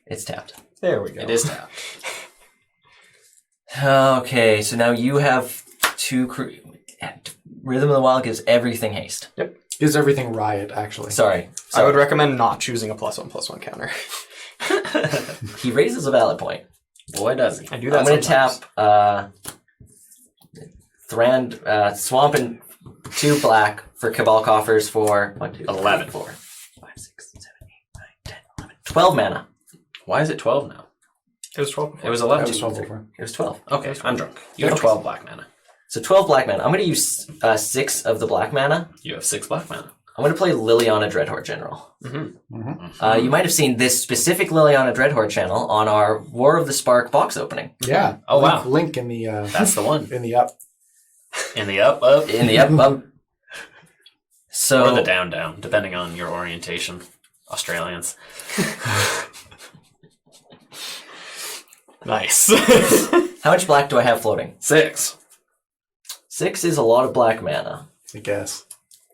E: It's tapped.
D: There we go.
B: It is tapped.
E: Okay, so now you have 2 Rhythm of the Wild gives everything haste.
C: Is everything riot, actually?
E: Sorry.
D: I would recommend not choosing a +1/+1 counter.
E: He raises a valid point.
B: Boy, does he.
D: I do that.
E: I'm going to
D: sometimes.
E: tap Thrand, Swamp and 2 black for Cabal Coffers for 1, 2, 3,
B: 11.
E: 4, 5, 6, 7, 8, 9, 10, 11. 12 mana.
B: Why is it 12 now?
D: It was 12 before.
B: It was
C: That
B: 11.
C: was 12 before.
E: It was 12.
B: Okay, I'm drunk. You have 12 black mana.
E: So 12 black mana. I'm going to use 6 of the black mana.
B: You have 6 black mana.
E: I'm going to play Liliana Dreadhorde General.
B: Mm-hmm.
E: You might have seen this specific Liliana Dreadhorde channel on our War of the Spark box opening.
C: Yeah.
B: Oh, wow.
C: Link in the
B: That's the one.
C: in the up.
B: In the up.
E: In the up. So
B: Or the down, depending on your orientation. Australians.
D: Nice.
E: how much black do I have floating?
B: 6.
E: 6 is a lot of black mana.
C: I guess.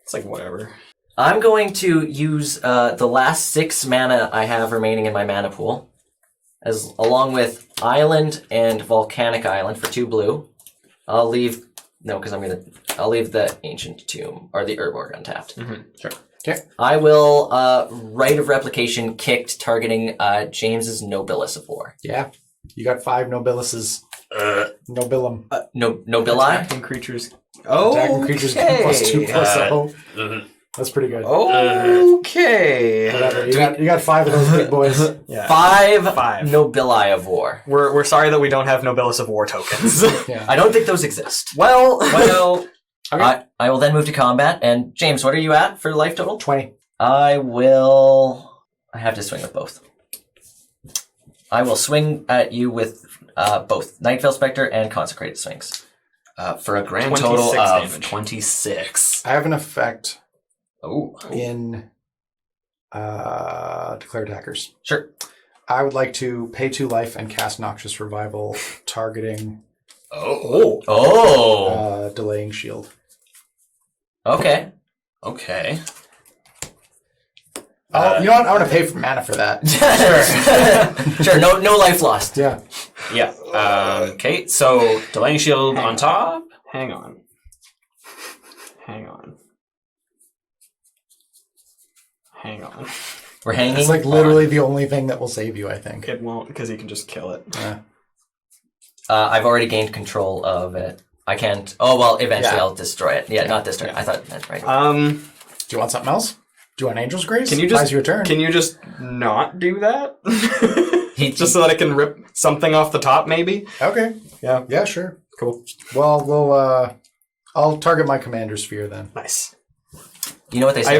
D: It's like whatever.
E: I'm going to use the last 6 mana I have remaining in my mana pool, along with Island and Volcanic Island for 2 blue. I'll leave the Ancient Tomb or the Urborg untapped.
B: Sure.
C: Okay.
E: I will Rite of Replication kicked targeting James's Nobilis of War.
C: Yeah. You got 5 nobilises. Nobilum.
E: Nobili?
D: Attacking creatures. Oh,
C: Attacking creatures get +2/+0. That's pretty good.
D: Okay.
C: Whatever. You got 5 of those big boys.
D: Yeah.
E: 5
D: 5.
E: Nobili of War.
D: We're sorry that we don't have Nobilis of War tokens.
C: Yeah.
E: I don't think those exist.
D: well,
C: Okay.
E: I will then move to combat. And James, what are you at for life total?
C: 20.
E: I have to swing with both. I will swing at you with both Nightveil Spectre and Consecrated Sphinx.
B: For a grand
D: 26
B: total of
D: damage.
B: 26.
C: I have an effect
B: Oh.
C: in Declare Attackers.
E: Sure.
C: I would like to pay 2 life and cast Noxious Revival, targeting
E: Oh.
C: delaying shield.
E: Okay.
B: Okay.
C: You know what? I want to pay for mana for that.
E: Sure. No life lost.
C: Yeah.
B: Yeah. Okay, so delaying shield on top.
D: hang on.
E: We're hanging.
C: It's like literally the only thing that will save you, I think.
D: It won't because you can just kill it.
C: Yeah.
E: I've already gained control of it. I can't. Oh well. Eventually,
C: Yeah.
E: I'll destroy it. Yeah, not this turn. I thought that's right.
C: Do you want something else? Do you want Angel's Grace?
D: Can you just
C: Buys you a turn.
D: Can you just not do that?
E: He-
D: just so that I can rip something off the top, maybe.
C: Okay.
D: Yeah.
C: Yeah, sure.
D: Cool.
C: Well, I'll target my Commander Sphere then.
D: Nice.
E: You know what they say?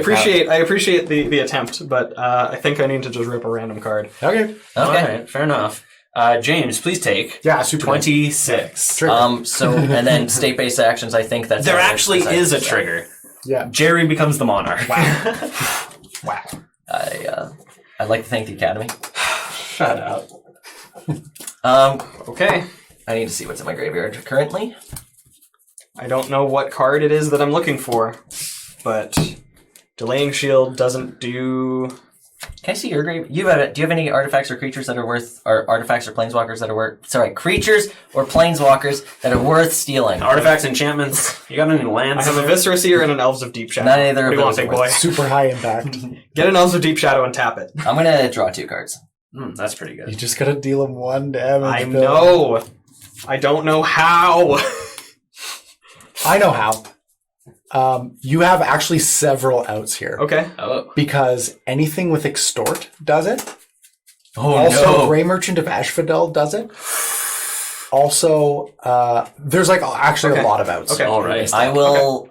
D: I appreciate the attempt, but I think I need to just rip a random card.
C: Okay.
E: Okay.
B: All right, fair enough. James, please take
C: Yeah, super.
B: 26.
C: Trigger.
E: So and then state-based actions. I think that's
B: There actually is a trigger.
C: Yeah.
B: Jerry becomes the monarch.
C: Wow.
E: I'd like to thank the Academy.
D: Shut up. Okay.
E: I need to see what's in my graveyard currently.
D: I don't know what card it is that I'm looking for, but delaying shield doesn't do.
E: Can I see your grave? Do you have any artifacts or creatures that are worth, or artifacts or planeswalkers that are worth? Sorry, creatures or planeswalkers that are worth stealing.
B: Artifacts, enchantments. You got any lands?
D: I have a Viscera Seer and an Elves of Deep Shadow.
E: None of their
D: What do you want,
E: abilities
D: big boy?
C: Super high impact.
D: Get an Elves of Deep Shadow and tap it.
E: I'm gonna draw 2 cards.
B: That's pretty
C: You
B: good.
C: just gotta deal him 1 damage.
D: I
C: Bill.
D: know. I don't know how.
C: I know how. You have actually several outs here.
D: Okay.
B: Oh.
C: Because anything with Extort does it.
E: Oh
C: Also, Grey Merchant of Asphodel does it. Also, there's like actually a lot of outs.
D: Okay.
B: All right.
E: I will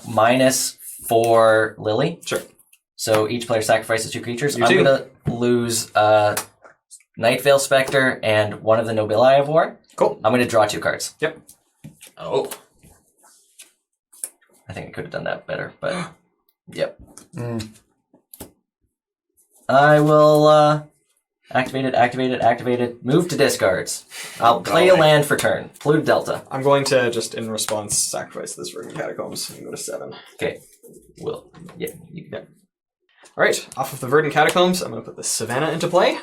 E: minus 4 Lily.
D: Sure.
E: So each player sacrifices 2 creatures.
D: You
E: I'm
D: too.
E: going to lose Night Veil Spectre and one of the Nobili of War.
D: Cool.
E: I'm going to draw 2 cards.
D: Yep.
B: Oh.
E: I think I could have done that better, but yep. I will activate it, move to discards. I'll play a land for turn. Polluted Delta.
D: I'm going to just, in response, sacrifice this Verdant Catacombs and go to 7.
E: Okay. Yeah, you can.
D: All right, off of the Verdant Catacombs, I'm going to put the Savannah into play.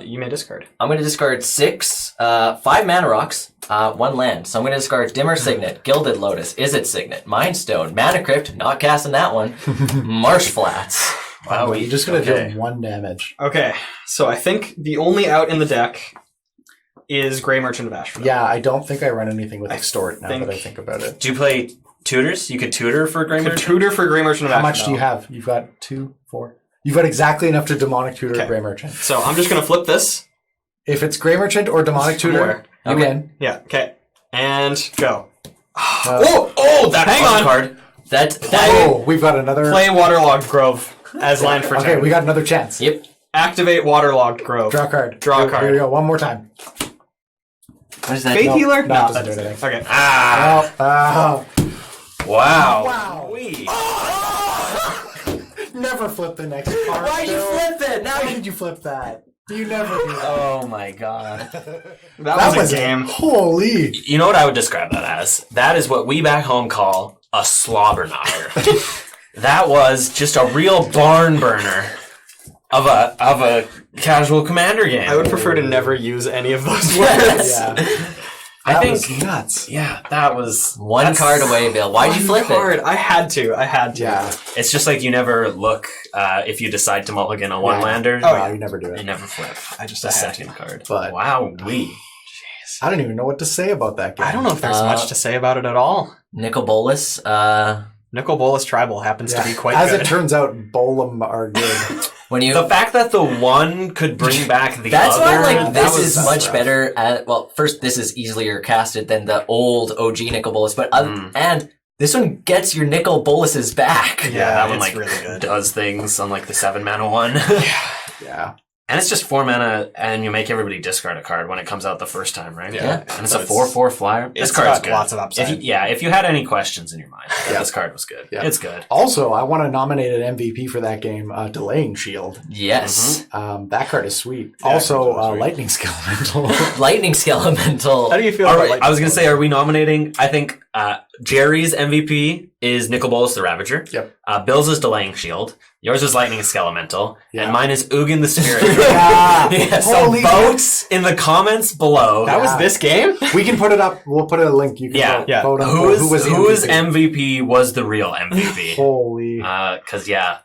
D: You may discard.
E: I'm going to discard 6, 5 mana rocks, 1 land. So I'm going to discard Dimmer Signet, Gilded Lotus, Izzet Signet, Mind Stone, Mana Crypt, not casting that one, Marsh Flats.
C: Wow, you're just going to deal 1 damage.
D: Okay, so I think the only out in the deck is Grey Merchant of Asphodel.
C: Yeah, I don't think I run anything with Extort now
D: think-
C: that I think about it.
B: Do you play tutors? You could tutor for Grey
D: Could
B: Merchant?
D: tutor for Grey Merchant of
C: How
D: Asphodel.
C: much do you have? You've got 2, 4. You've got exactly enough to Demonic Tutor
D: Okay.
C: Grey Merchant.
D: So I'm just going to flip this.
C: If it's Grey Merchant or Demonic Tutor,
D: Somewhere.
C: you
E: Okay.
C: win.
D: Yeah, okay. And go.
B: That
D: Hang on.
B: card.
E: That
C: Oh, we've got another.
D: Play Waterlogged Grove as land for turn.
C: Okay, we got another chance.
E: Yep.
D: Activate Waterlogged Grove.
C: Draw a card.
D: Draw a
C: Here
D: card.
C: we go. One more time.
E: What is that?
D: Faith
C: No,
D: Healer?
C: no, it doesn't
D: that's
C: do anything.
D: Okay.
B: Ah. Wow.
C: Wow.
B: Wee.
C: Never flip the next card.
E: Why'd you
C: Bill.
E: flip it? Now
C: Why
E: you...
C: did you flip that? You never do that.
E: Oh my god.
D: That was a game.
C: Holy.
B: You know what I would describe that as? That is what we back home call a slobber knocker. That was just a real barn burner of a casual commander game.
D: I would prefer to never use any of those words.
C: Yeah.
B: I
C: That
B: think
C: was nuts.
B: yeah, that was
E: One card away, Bill. Why'd you flip
D: Card.
E: it?
D: I had to.
C: Yeah.
B: It's just like you never look if you decide to mulligan a one-lander.
C: Oh,
D: yeah.
C: you never do
B: You
C: it.
B: never flip.
D: I just
B: The
D: had
B: second
D: to.
B: card.
C: But-
B: wow, we.
C: I don't even know what to say about that game.
D: I don't know if there's much to say about it at all.
E: Nicol Bolas.
D: Nicol Bolas Tribal happens to be quite
C: As
D: good.
C: it turns out, Bolum are good.
E: When you
B: The fact that the one could bring back the
E: That's
B: other.
E: why, like,
B: that
E: this
B: was
E: is much
B: rough.
E: better at, well, first, this is easier casted than the old OG Nicol Bolas, but, and this one gets your Nicol Bolases back.
B: Yeah, that one
D: it's
B: like
D: really good.
B: does things unlike the 7-mana one.
C: Yeah.
B: And it's just 4 mana, and you make everybody discard a card when it comes out the first time, right?
D: Yeah.
B: And it's
D: So
B: a 4/4 flyer. This
D: it's
B: card's
D: got
B: good.
D: lots of upside.
B: If you had any questions in your mind,
C: Yeah.
B: this card was good.
C: Yeah.
B: It's good.
C: Also, I want to nominate an MVP for that game, Delaying Shield.
E: Yes.
C: That card is sweet.
D: Yeah,
C: also,
D: that card's sweet.
C: Lightning Skelemental.
E: Lightning Skelemental.
D: How do you feel
B: Are
D: about
B: we-
D: Lightning
B: I was going to say,
D: Storm?
B: are we nominating? I think Jerry's MVP is Nicol Bolas the Ravager.
C: Yep.
B: Bill's is Delaying Shield. Yours is Lightning Skelemental.
C: Yeah.
B: And mine is Ugin the Spirit.
C: Yeah.
B: Yeah, so
C: Holy
B: vote in the comments below.
D: That was
C: Yeah.
D: this game?
C: We can put it up. We'll put a link. You can
B: Yeah.
C: vote,
D: Yeah.
C: vote on
B: Who
C: was the
B: is
C: MVP.
B: MVP was the real MVP.
C: Holy.
B: Because, yeah.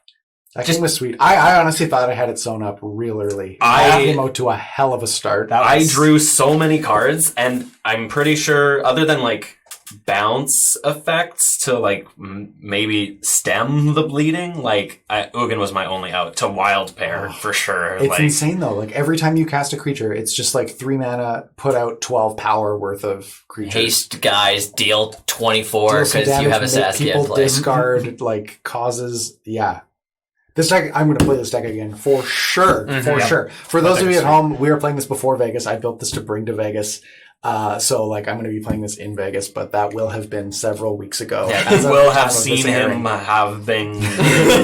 C: That game was sweet. I honestly thought I had it sewn up real early.
B: I-
C: came out to a hell of a start.
B: I drew so many cards, and I'm pretty sure, other than like bounce effects to like maybe stem the bleeding, like Ugin was my only out to wild pair for sure.
C: It's
B: like,
C: insane though. Like every time you cast a creature, it's just like 3 mana, put out 12 power worth of creatures.
E: Haste guys, deal 24
C: Deal some
E: because you have a
C: damage, make
E: Saskia in
C: people
E: play.
C: discard like causes. Yeah. This deck, I'm going to play this deck again for sure. For
B: Yeah.
C: sure. For those of
B: deck
C: you
B: is
C: at
B: sweet.
C: home, we were playing this before Vegas. I built this to bring to Vegas. So like I'm going to be playing this in Vegas, but that will have been several weeks ago.
B: yeah,
C: As
B: you
C: of
B: will
C: the time
B: have
C: of this
B: seen
C: airing.
B: him have been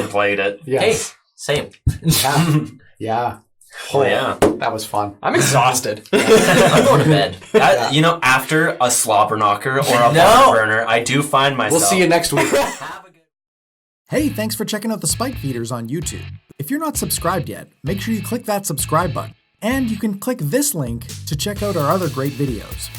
B: played it.
E: Hey,
C: Yes.
E: same.
C: Yeah. Yeah.
B: Oh, yeah.
C: That was fun.
D: I'm exhausted.
E: I'm going to bed.
B: You know, after a slobber knocker or a
E: No.
B: barn burner, I do find myself.
C: We'll see you next week.
A: Hey, thanks for checking out the Spike Feeders on YouTube. If you're not subscribed yet, make sure you click that subscribe button. And you can click this link to check out our other great videos.